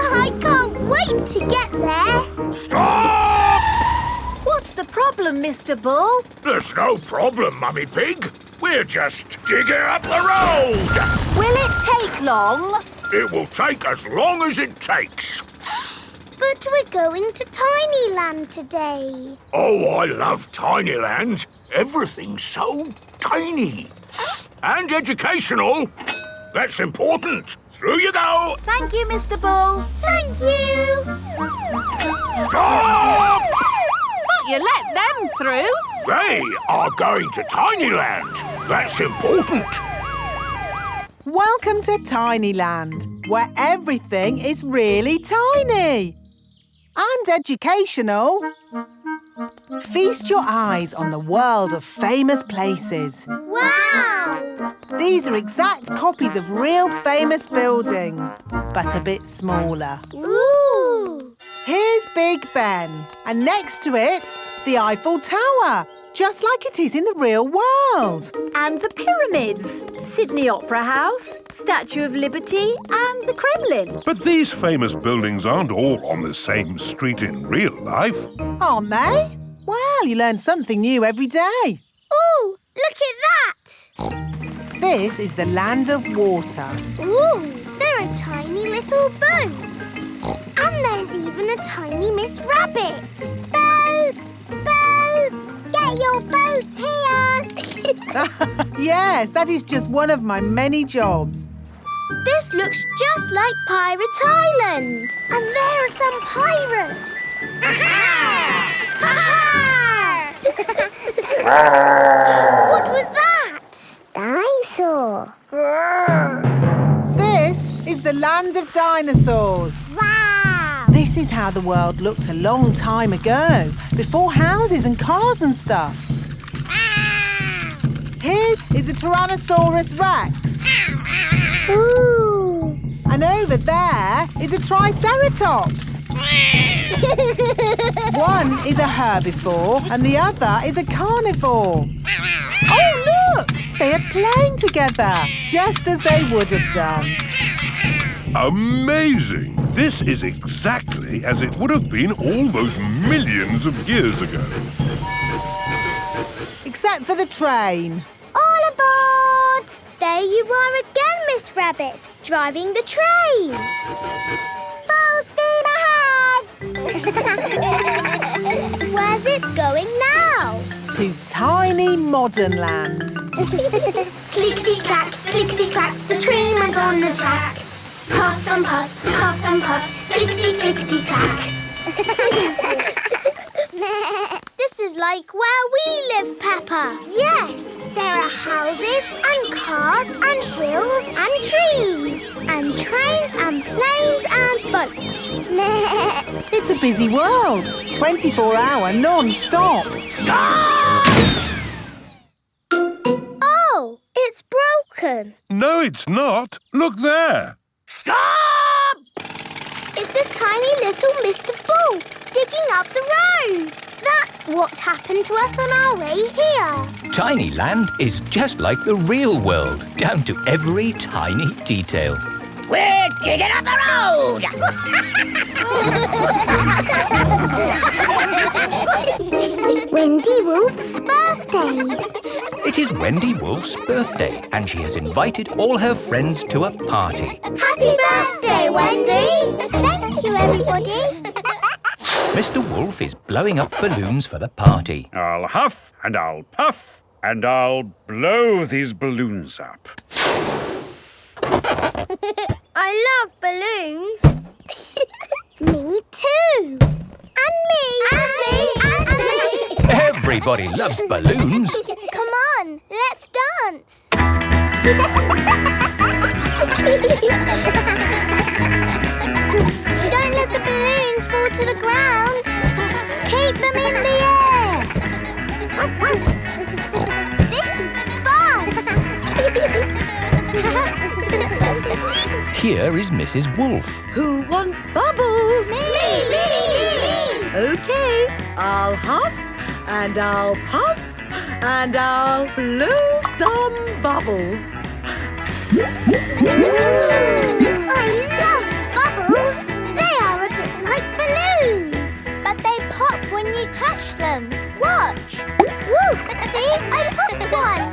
I can't wait to get there. Stop! What's the problem, Mr. Bull? There's no problem, Mummy Pig. We're just digging up the road. Will it take long? It will take as long as it takes. But we're going to Tinyland today. Oh, I love Tinyland. Everything's so tiny. And educational. That's important. Through you go. Thank you, Mr. Bull. Thank you. Stop! But you let them through. They are going to Tinyland. That's important. Welcome to Tinyland, where everything is really tiny. And educational. Feast your eyes on the world of famous places. Wow! These are exact copies of real famous buildings, but a bit smaller. Ooh! Here's Big Ben, and next to it, the Eiffel Tower, just like it is in the real world. And the pyramids, Sydney Opera House, Statue of Liberty and the Kremlin. But these famous buildings aren't all on the same street in real life. Aren't they? Well, you learn something new every day. Ooh, look at that! This is the land of water. Ooh, there are tiny little boats. And there's even a tiny Miss Rabbit. Boats! Boats! Get your boats here! Yes, that is just one of my many jobs. This looks just like Pirate Island. And there are some pirates. What was that? Dinosaur. This is the land of dinosaurs. Wow! This is how the world looked a long time ago, before houses and cars and stuff. Here is a Tyrannosaurus Rex. Ooh! And over there is a Triceratops. One is a herbivore and the other is a carnivore. Oh, look! They are playing together, just as they would have done. Amazing! This is exactly as it would have been all those millions of years ago. Except for the train. All aboard! There you are again, Miss Rabbit, driving the train. Full steam ahead! Where's it going now? To tiny modern land. Clickety-clack, clickety-clack, the train went on the track. Puff and puff, clickety-clickety-clack. This is like where we live, Peppa. Yes, there are houses and cars and hills and trees and trains and planes and boats. It's a busy world. 24-hour non-stop. Stop! Oh, it's broken. No, it's not. Look there. Stop! It's a tiny little Mr. Bull digging up the road. That's what happened to us on our way here. Tinyland is just like the real world, down to every tiny detail. We're digging up the road! Wendy Wolf's birthday. It is Wendy Wolf's birthday, and she has invited all her friends to a party. Happy birthday, Wendy! Thank you, everybody. Mr. Wolf is blowing up balloons for the party. I'll huff and I'll puff. And I'll blow these balloons up. I love balloons. Me too. And me. And me. And me. Everybody loves balloons. Come on, let's dance. Don't let the balloons fall to the ground. Keep them in the air. This is fun. Here is Mrs. Wolf. Who wants bubbles? Me. Okay, I'll huff and I'll puff and I'll blow some bubbles. I love bubbles. They are a bit like balloons, but they pop when you touch them. Watch. Woo! See, I popped one.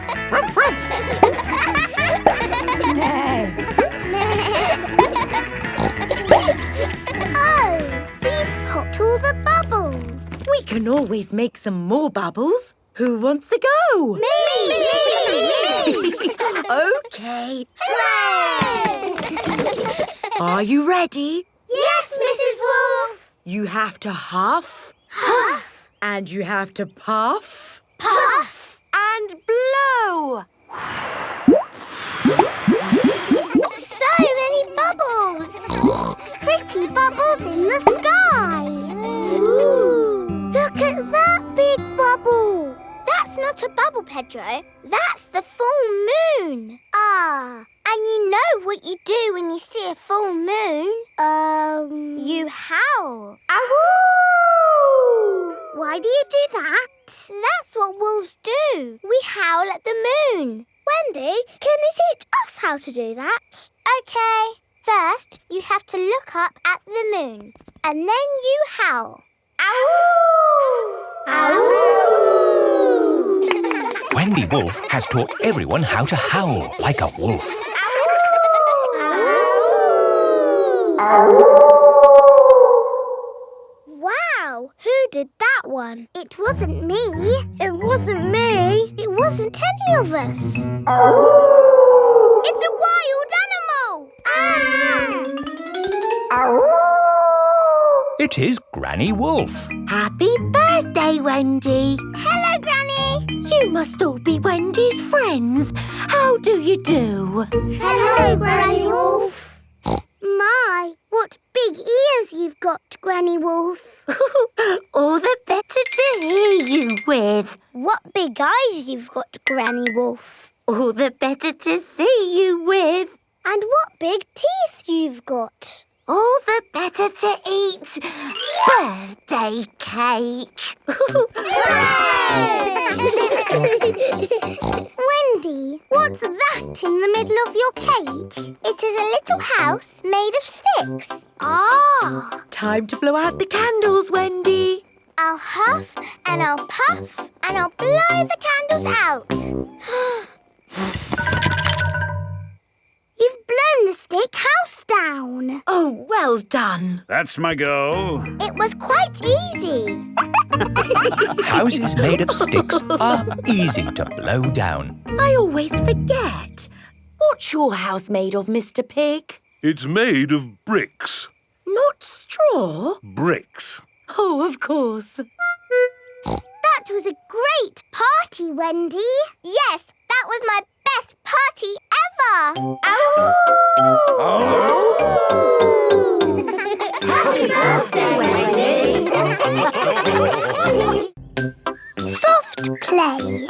Oh, we've popped all the bubbles. We can always make some more bubbles. Who wants to go? Me! Okay. Hooray! Are you ready? Yes, Mrs. Wolf. You have to huff. Huff. And you have to puff. Puff. And blow. So many bubbles. Pretty bubbles in the sky. Ooh. Look at that big bubble. That's not a bubble, Pedro. That's the full moon. Ah, and you know what you do when you see a full moon? You howl. Ow! Why do you do that? That's what wolves do. We howl at the moon. Wendy, can you teach us how to do that? Okay. First, you have to look up at the moon. And then you howl. Ow! Ow! Wendy Wolf has taught everyone how to howl like a wolf. Wow, who did that one? It wasn't me. It wasn't me. It wasn't any of us. It's a wild animal. It is Granny Wolf. Happy birthday, Wendy. Hello, Granny. You must all be Wendy's friends. How do you do? Hello, Granny Wolf. My, what big ears you've got, Granny Wolf. All the better to hear you with. What big eyes you've got, Granny Wolf. All the better to see you with. And what big teeth you've got. All the better to eat birthday cake. Wendy, what's that in the middle of your cake? It is a little house made of sticks. Ah. Time to blow out the candles, Wendy. I'll huff and I'll puff and I'll blow the candles out. You've blown the stick house down. Oh, well done. That's my go. It was quite easy. Houses made of sticks are easy to blow down. I always forget. What's your house made of, Mr. Pig? It's made of bricks. Not straw? Bricks. Oh, of course. That was a great party, Wendy. Yes, that was my best party ever. Happy birthday, Wendy. Soft play.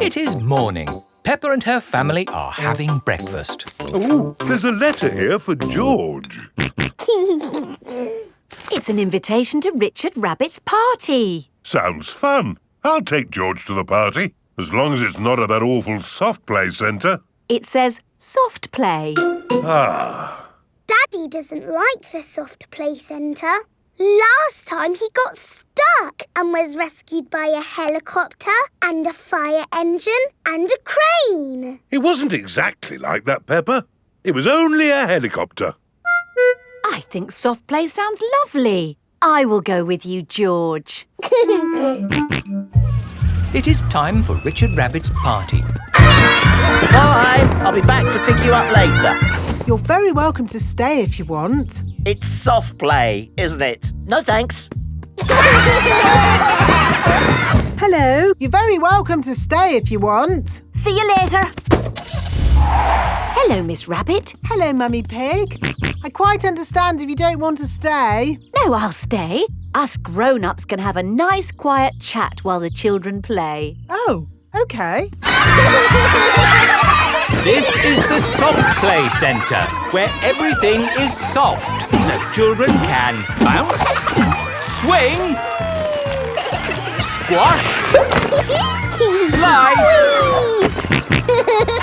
It is morning. Peppa and her family are having breakfast. Oh, there's a letter here for George. It's an invitation to Richard Rabbit's party. Sounds fun. I'll take George to the party, as long as it's not at that awful soft play centre. It says soft play. Ah. Daddy doesn't like the soft play centre. Last time he got stuck and was rescued by a helicopter and a fire engine and a crane. It wasn't exactly like that, Peppa. It was only a helicopter. I think soft play sounds lovely. I will go with you, George. It is time for Richard Rabbit's party. Bye! I'll be back to pick you up later. You're very welcome to stay if you want. It's soft play, isn't it? No thanks. Hello. You're very welcome to stay if you want. See you later. Hello, Miss Rabbit. Hello, Mummy Pig. I quite understand if you don't want to stay. No, I'll stay. Us grown-ups can have a nice quiet chat while the children play. Oh, OK. This is the Soft Play Centre, where everything is soft, so children can bounce, swing, squash, slide,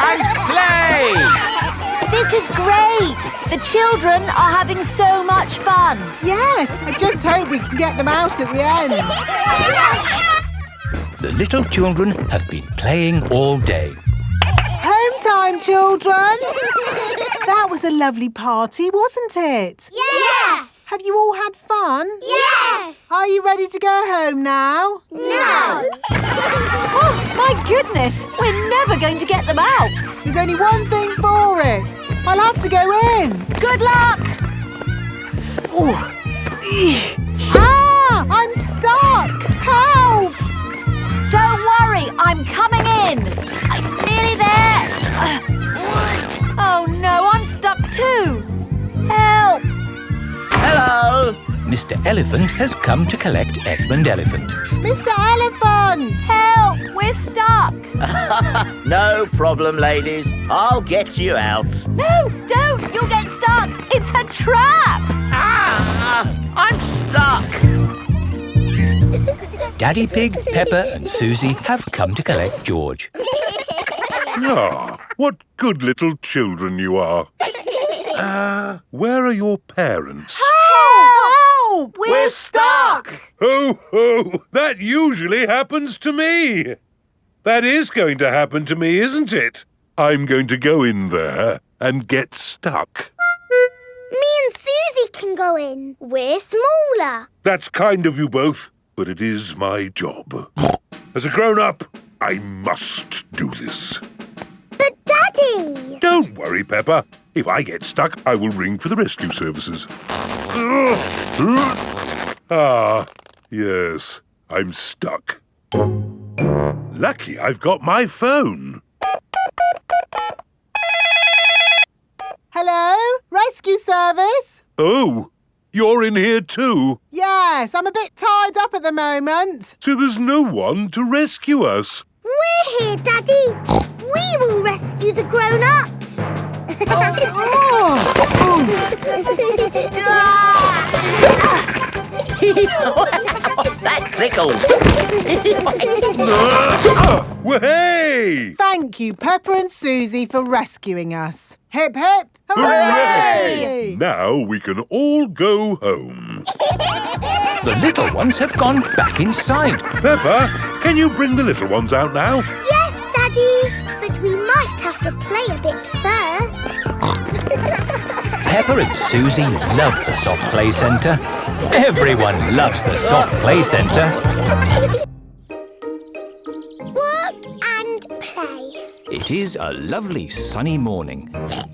and play! This is great! The children are having so much fun. Yes, I just hope we can get them out at the end. The little children have been playing all day. Home time, children! That was a lovely party, wasn't it? Yes! Have you all had fun? Yes! Are you ready to go home now? No! Oh, my goodness! We're never going to get them out. There's only one thing for it. I'll have to go in. Good luck! Ah! I'm stuck! Help! Don't worry, I'm coming in. I'm nearly there. Oh no, I'm stuck too. Help! Hello! Mr. Elephant has come to collect Edmund Elephant. Mr. Elephant! Help! We're stuck. No problem, ladies. I'll get you out. No, don't! You'll get stuck. It's a trap. Ah! I'm stuck. Daddy Pig, Peppa and Susie have come to collect George. Ah, what good little children you are. Where are your parents? Help! We're stuck. Ho, ho! That usually happens to me. That is going to happen to me, isn't it? I'm going to go in there and get stuck. Me and Susie can go in. We're smaller. That's kind of you both, but it is my job. As a grown-up, I must do this. But Daddy! Don't worry, Peppa. If I get stuck, I will ring for the rescue services. Ah, yes, I'm stuck. Lucky I've got my phone. Hello? Rescue service? Oh, you're in here too? Yes, I'm a bit tied up at the moment. So there's no one to rescue us. We're here, Daddy. We will rescue the grown-ups. That tickles. Hey! Thank you, Peppa and Susie, for rescuing us. Hip, hip, Hooray! Now we can all go home. The little ones have gone back inside. Peppa, can you bring the little ones out now? Yes, Daddy. But we might have to play a bit first. Peppa and Susie love the Soft Play Centre. Everyone loves the Soft Play Centre. Work and play. It is a lovely sunny morning.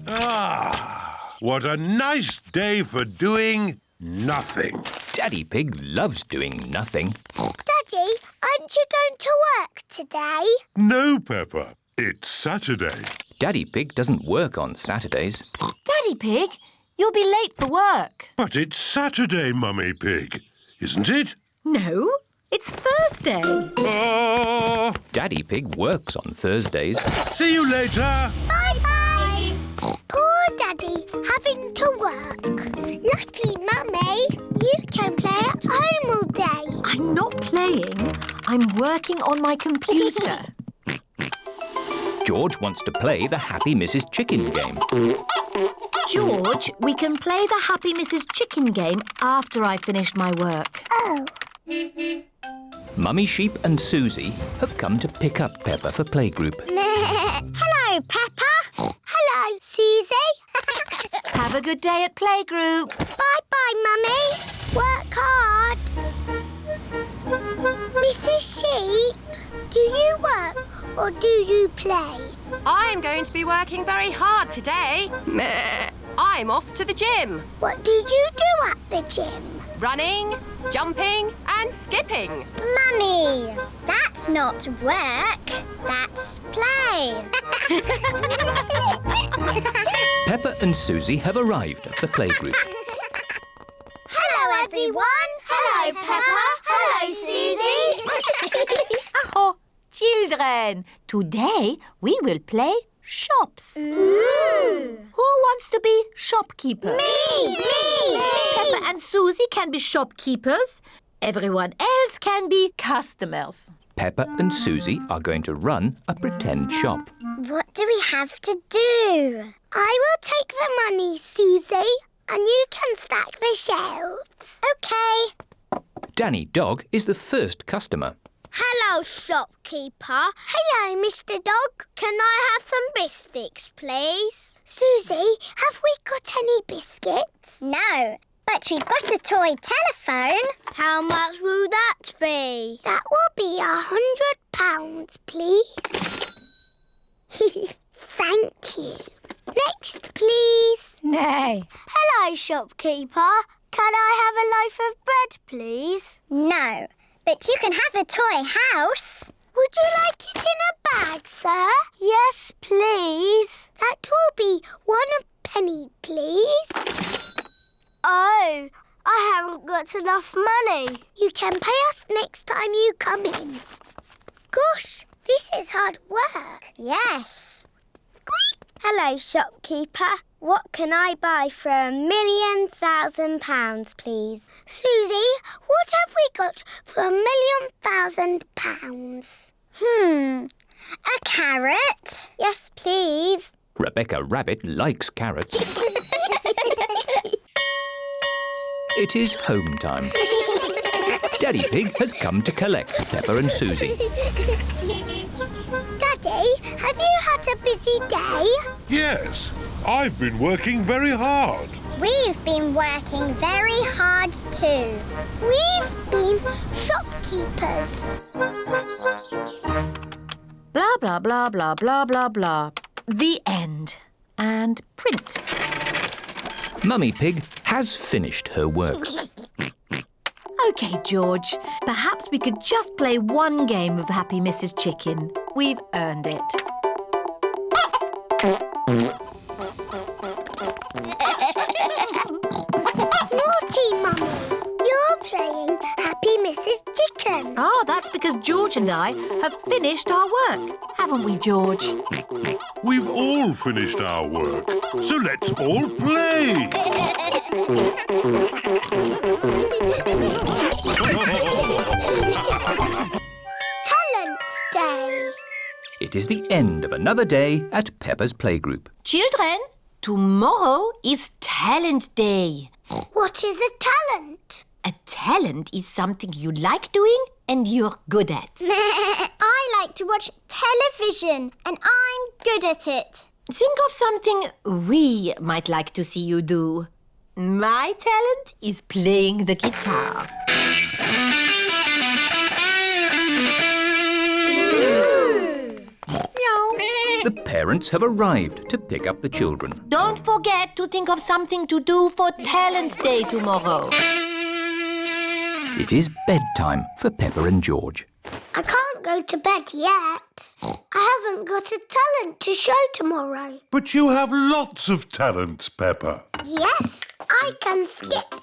Ah, what a nice day for doing nothing. Daddy Pig loves doing nothing. Daddy, aren't you going to work today? No, Peppa. It's Saturday. Daddy Pig doesn't work on Saturdays. Daddy Pig, you'll be late for work. But it's Saturday, Mummy Pig, isn't it? No, it's Thursday. Oh! Daddy Pig works on Thursdays. See you later. Bye-bye. Poor Daddy, having to work. Lucky Mummy, you can play at home all day. I'm not playing. I'm working on my computer. George wants to play the Happy Mrs. Chicken game. George, we can play the Happy Mrs. Chicken game after I've finished my work. Oh. Mummy Sheep and Susie have come to pick up Peppa for playgroup. Hello, Peppa. Hello, Susie. Have a good day at playgroup. Bye-bye, Mummy. Work hard. Mrs. Sheep, Do you work or do you play? I'm going to be working very hard today. Meh. I'm off to the gym. What do you do at the gym? Running, jumping and skipping. Mummy, that's not work. That's play. Peppa and Susie have arrived at the playgroup. Hello, everyone. Hello, Peppa. Hello, Susie. Oh, children, today we will play shops. Ooh. Who wants to be shopkeeper? Me. Peppa and Susie can be shopkeepers. Everyone else can be customers. Peppa and Susie are going to run a pretend shop. What do we have to do? I will take the money, Susie, and you can stack the shelves. OK. Danny Dog is the first customer. Hello, shopkeeper. Hello, Mr. Dog. Can I have some biscuits, please? Susie, have we got any biscuits? No, but we've got a toy telephone. How much will that be? That will be £100, please. Thank you. Next, please. No. Hello, shopkeeper. Can I have a loaf of bread, please? No, but you can have a toy house. Would you like it in a bag, sir? Yes, please. That will be £1, please. Oh, I haven't got enough money. You can pay us next time you come in. Gosh, this is hard work. Yes. Squeak. Hello, shopkeeper. What can I buy for £1,000,000, please? Susie, what have we got for £1,000,000? A carrot? Yes, please. Rebecca Rabbit likes carrots. It is home time. Daddy Pig has come to collect Peppa and Susie. Daddy, have you had a busy day? Yes, I've been working very hard. We've been working very hard too. We've been shopkeepers. Blah, blah, blah, blah, blah, blah, blah. The end. And print. Mummy Pig has finished her work. OK, George. Perhaps we could just play one game of Happy Mrs. Chicken. We've earned it. Naughty, Mummy. You're playing Happy Mrs. Chicken. Oh, that's because George and I have finished our work. Haven't we, George? We've all finished our work, so let's all play. Talent Day. It is the end of another day at Peppa's playgroup. Children, tomorrow is Talent Day. What is a talent? A talent is something you like doing and you're good at. I like to watch television and I'm good at it. Think of something we might like to see you do. My talent is playing the guitar. The parents have arrived to pick up the children. Don't forget to think of something to do for Talent Day tomorrow. It is bedtime for Peppa and George. I can't go to bed yet. I haven't got a talent to show tomorrow. But you have lots of talents, Peppa. Yes, I can skip.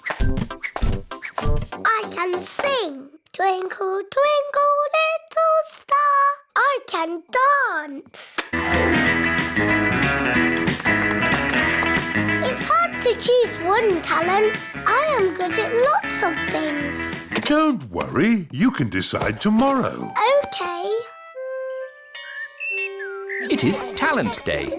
I can sing. Twinkle, twinkle, little star. I can dance. It's hard to choose one talent. I am good at lots of things. Don't worry, you can decide tomorrow. OK. It is Talent Day.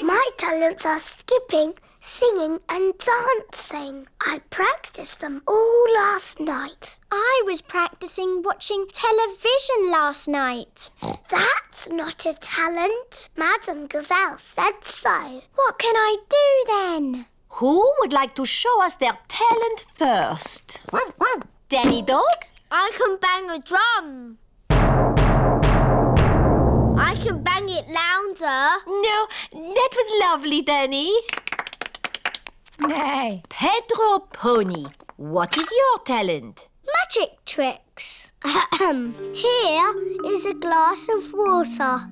My talents are skipping, singing and dancing. I practiced them all last night. I was practicing watching television last night. That's not a talent. Madame Gazelle said so. What can I do then? Who would like to show us their talent first? Danny Dog? I can bang a drum. I can bang it louder. No, that was lovely, Danny. Nay. Pedro Pony, what is your talent? Magic tricks. Here is a glass of water.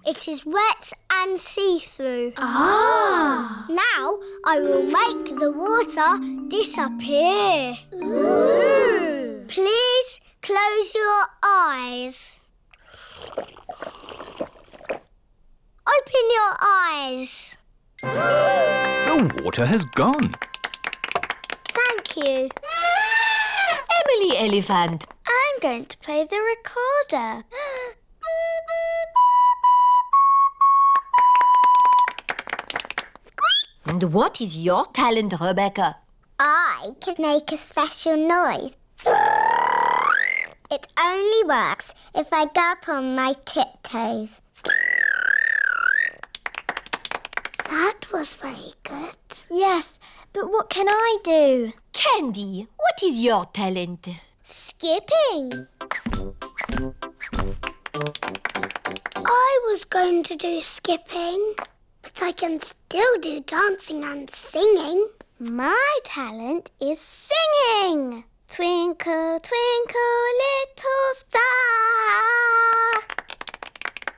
It is wet and see-through. Ah. Now I will make the water disappear. Ooh. Please close your eyes. Open your eyes. The water has gone. Thank you. Emily Elephant. I'm going to play the recorder. And what is your talent, Rebecca? I can make a special noise. It only works if I go up on my tiptoes. That was very good. Yes, but what can I do? Candy, what is your talent? Skipping. I was going to do skipping, but I can still do dancing and singing. My talent is singing. Twinkle, twinkle, little star.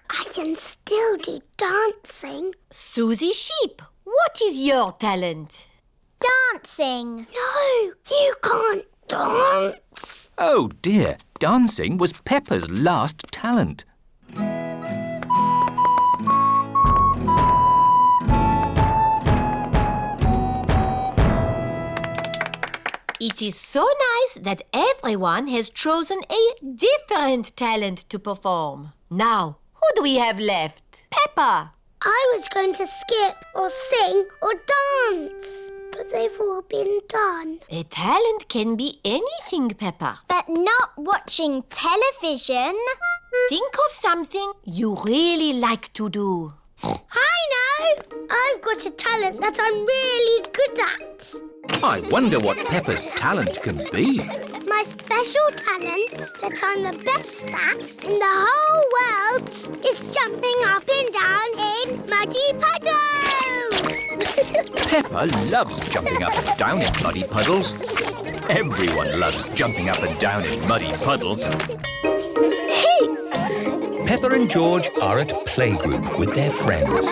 I can still do dancing. Susie Sheep, what is your talent? Dancing. No, you can't dance. Oh dear, dancing was Peppa's last talent. It is so nice that everyone has chosen a different talent to perform. Now, who do we have left? Peppa. I was going to skip or sing or dance, but they've all been done. A talent can be anything, Peppa. But not watching television. Think of something you really like to do. I know! I've got a talent that I'm really good at. I wonder what Peppa's talent can be. My special talent that I'm the best at in the whole world is jumping up and down in muddy puddles. Peppa loves jumping up and down in muddy puddles. Everyone loves jumping up and down in muddy puddles. Hoops! Peppa and George are at playgroup with their friends.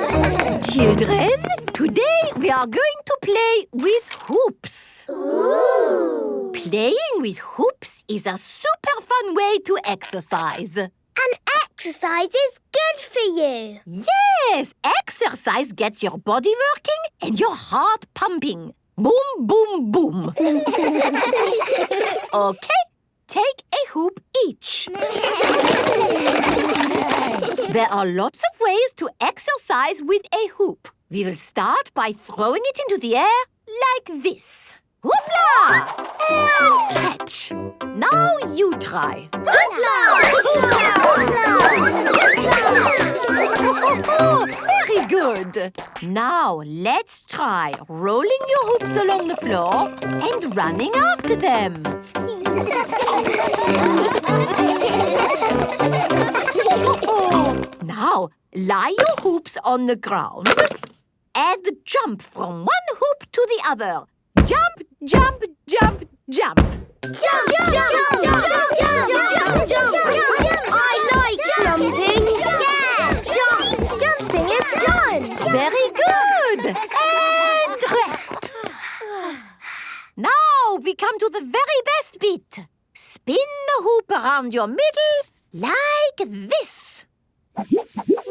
Children, today we are going to play with hoops. Ooh. Playing with hoops is a super fun way to exercise. And exercise is good for you. Yes, exercise gets your body working and your heart pumping. Boom, boom, boom. Okay, take a hoop each. There are lots of ways to exercise with a hoop. We will start by throwing it into the air like this. Hoopla! And catch. Now you try. Very good. Now let's try rolling your hoops along the floor and running after them. Now lie your hoops on the ground and jump from one hoop to the other. Jump, jump, jump, jump. Jump, jump, jump, jump, jump, jump, jump, jump, jump. I like jumping. Yeah, jumping is fun. Very good. And rest. Now we come to the very best bit. Spin the hoop around your middle like this.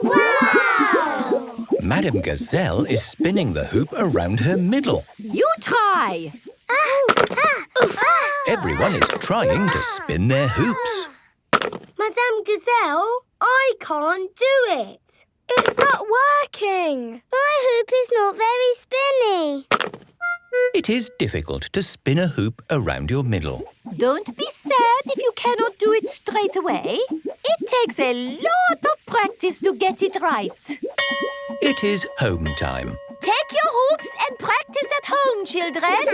Wow! Madame Gazelle is spinning the hoop around her middle. You try. Everyone is trying to spin their hoops. Madame Gazelle, I can't do it. It's not working. My hoop is not very spinny. It is difficult to spin a hoop around your middle. Don't be sad if you cannot do it straight away. It takes a lot of practice to get it right. It is home time. Take your hoops and practice at home, children.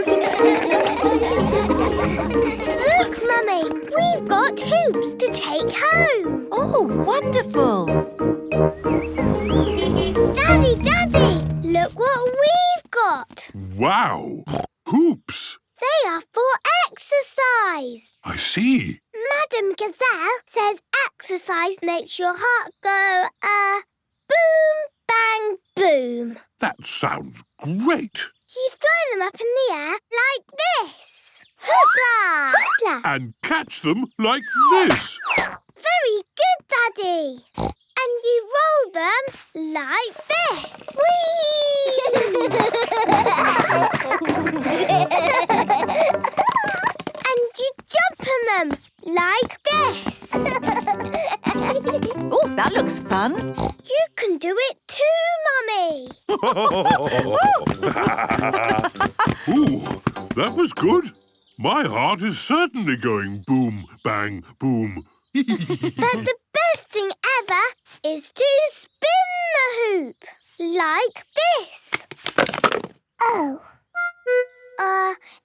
Look, Mummy. We've got hoops to take home. Oh, wonderful! Daddy, look what we've got. Wow! Hoops! They are for exercise. I see. Madam Gazelle says exercise makes your heart go, boom, bang, boom. That sounds great. You throw them up in the air like this. Hoopla! Hoopla! And catch them like this. Very good, Daddy. And you roll them like this. Whee! And you jump on them like this. Oh, that looks fun. You can do it too, Mummy. Ooh, that was good. My heart is certainly going boom, bang, boom. But the best thing ever is to spin the hoop like this. Oh.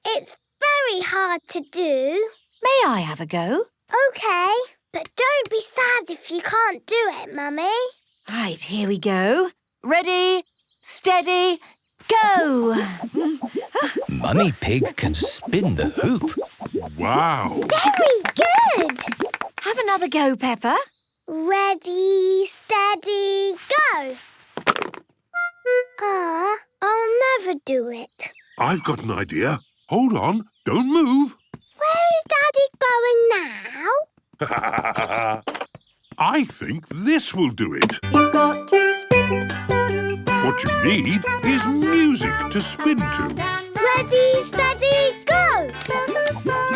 It's very hard to do. May I have a go? OK, but don't be sad if you can't do it, Mummy. Right, here we go. Ready, steady, go! Mummy Pig can spin the hoop. Wow. Very good. Have another go, Peppa. Ready, steady, go. I'll never do it. I've got an idea. Hold on, don't move. Where is Daddy going now? I think this will do it. You've got to spin the hoop. What you need is music to spin to. Ready, steady, go!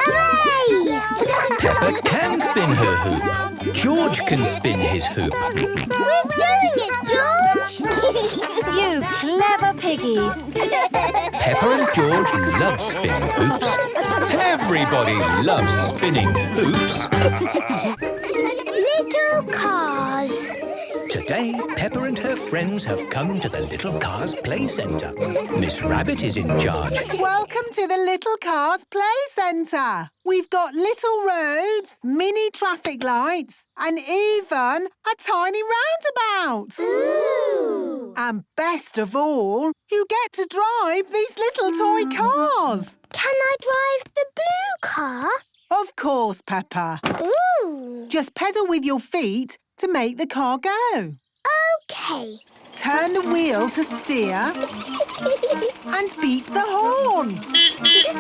Hooray! Peppa can spin her hoop. George can spin his hoop. We're doing it, George! You clever piggies. Peppa and George love spinning hoops. Everybody loves spinning hoops. Little cars. Today, Peppa and her friends have come to the Little Cars Play Centre. Miss Rabbit is in charge. Welcome to the Little Cars Play Centre. We've got little roads, mini traffic lights, and even a tiny roundabout. Ooh! And best of all, you get to drive these little toy cars. Can I drive the blue car? Of course, Peppa. Ooh! Just pedal with your feet to make the car go. OK. Turn the wheel to steer and beep the horn.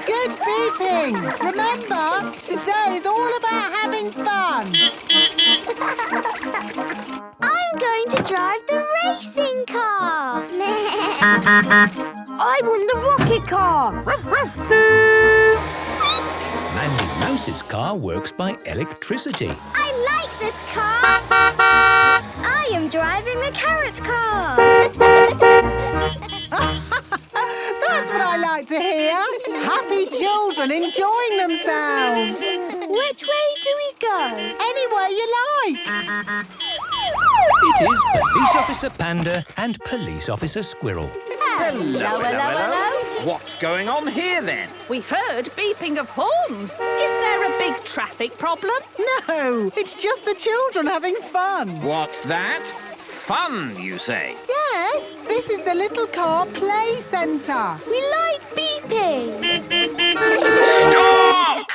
Good beeping. Remember, today is all about having fun. I'm going to drive the racing car. I won the rocket car. Mandy Mouse's car works by electricity. I like this car. I am driving the carrot car. That's what I like to hear. Happy children enjoying themselves. Which way do we go? Anywhere you like. It is Police Officer Panda and Police Officer Squirrel. Hello. What's going on here, then? We heard beeping of horns. Is there a big traffic problem? No, it's just the children having fun. What's that? Fun, you say? Yes, this is the Little Car Play Centre. We like beeping. Stop!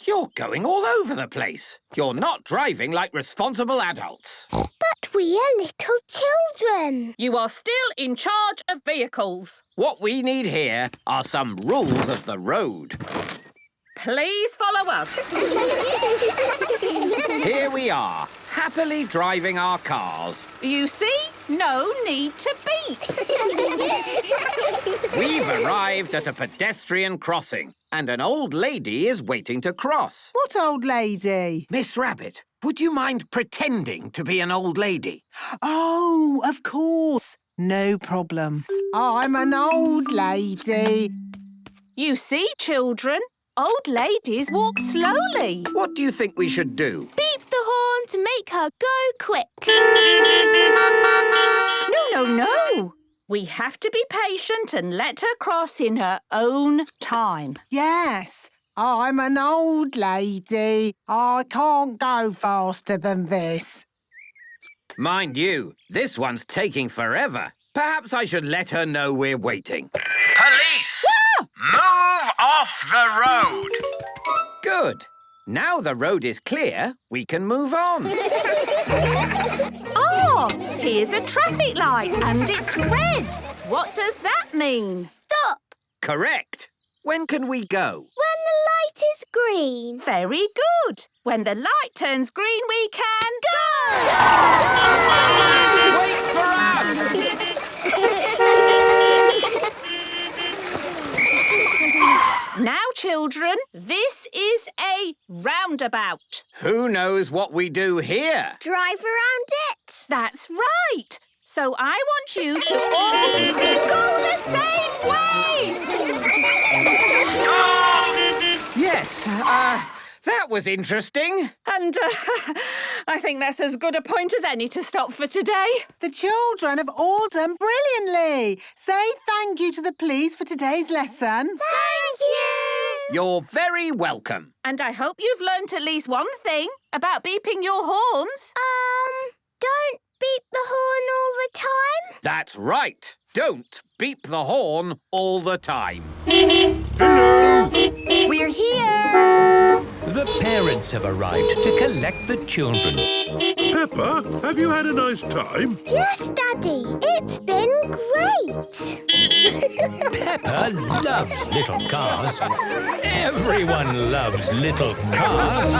You're going all over the place. You're not driving like responsible adults. But we are little children. You are still in charge of vehicles. What we need here are some rules of the road. Please follow us. Here we are, happily driving our cars. You see? No need to beep. We've arrived at a pedestrian crossing, and an old lady is waiting to cross. What old lady? Miss Rabbit, would you mind pretending to be an old lady? Oh, of course. No problem. I'm an old lady. You see, children, old ladies walk slowly. What do you think we should do? Beep the horn to make her go quick. No. We have to be patient and let her cross in her own time. Yes, I'm an old lady. I can't go faster than this. Mind you, this one's taking forever. Perhaps I should let her know we're waiting. Police! Move off the road! Good. Now the road is clear, we can move on. Oh, here's a traffic light and it's red. What does that mean? Stop! Correct. When can we go? When the light is green. Very good. When the light turns green, we can go! Wait for us! Now, children, this is a roundabout. Who knows what we do here? Drive around it. That's right. So I want you to all go the same way. Yes, that was interesting. And I think that's as good a point as any to stop for today. The children have all done brilliantly. Say thank you to the police for today's lesson. Thank you. You're very welcome. And I hope you've learnt at least one thing about beeping your horns. Don't beep the horn all the time. That's right. Don't beep the horn all the time. Hello! We're here. The parents have arrived to collect the children. Peppa, have you had a nice time? Yes, Daddy. It's been great. Peppa loves little cars. Everyone loves little cars.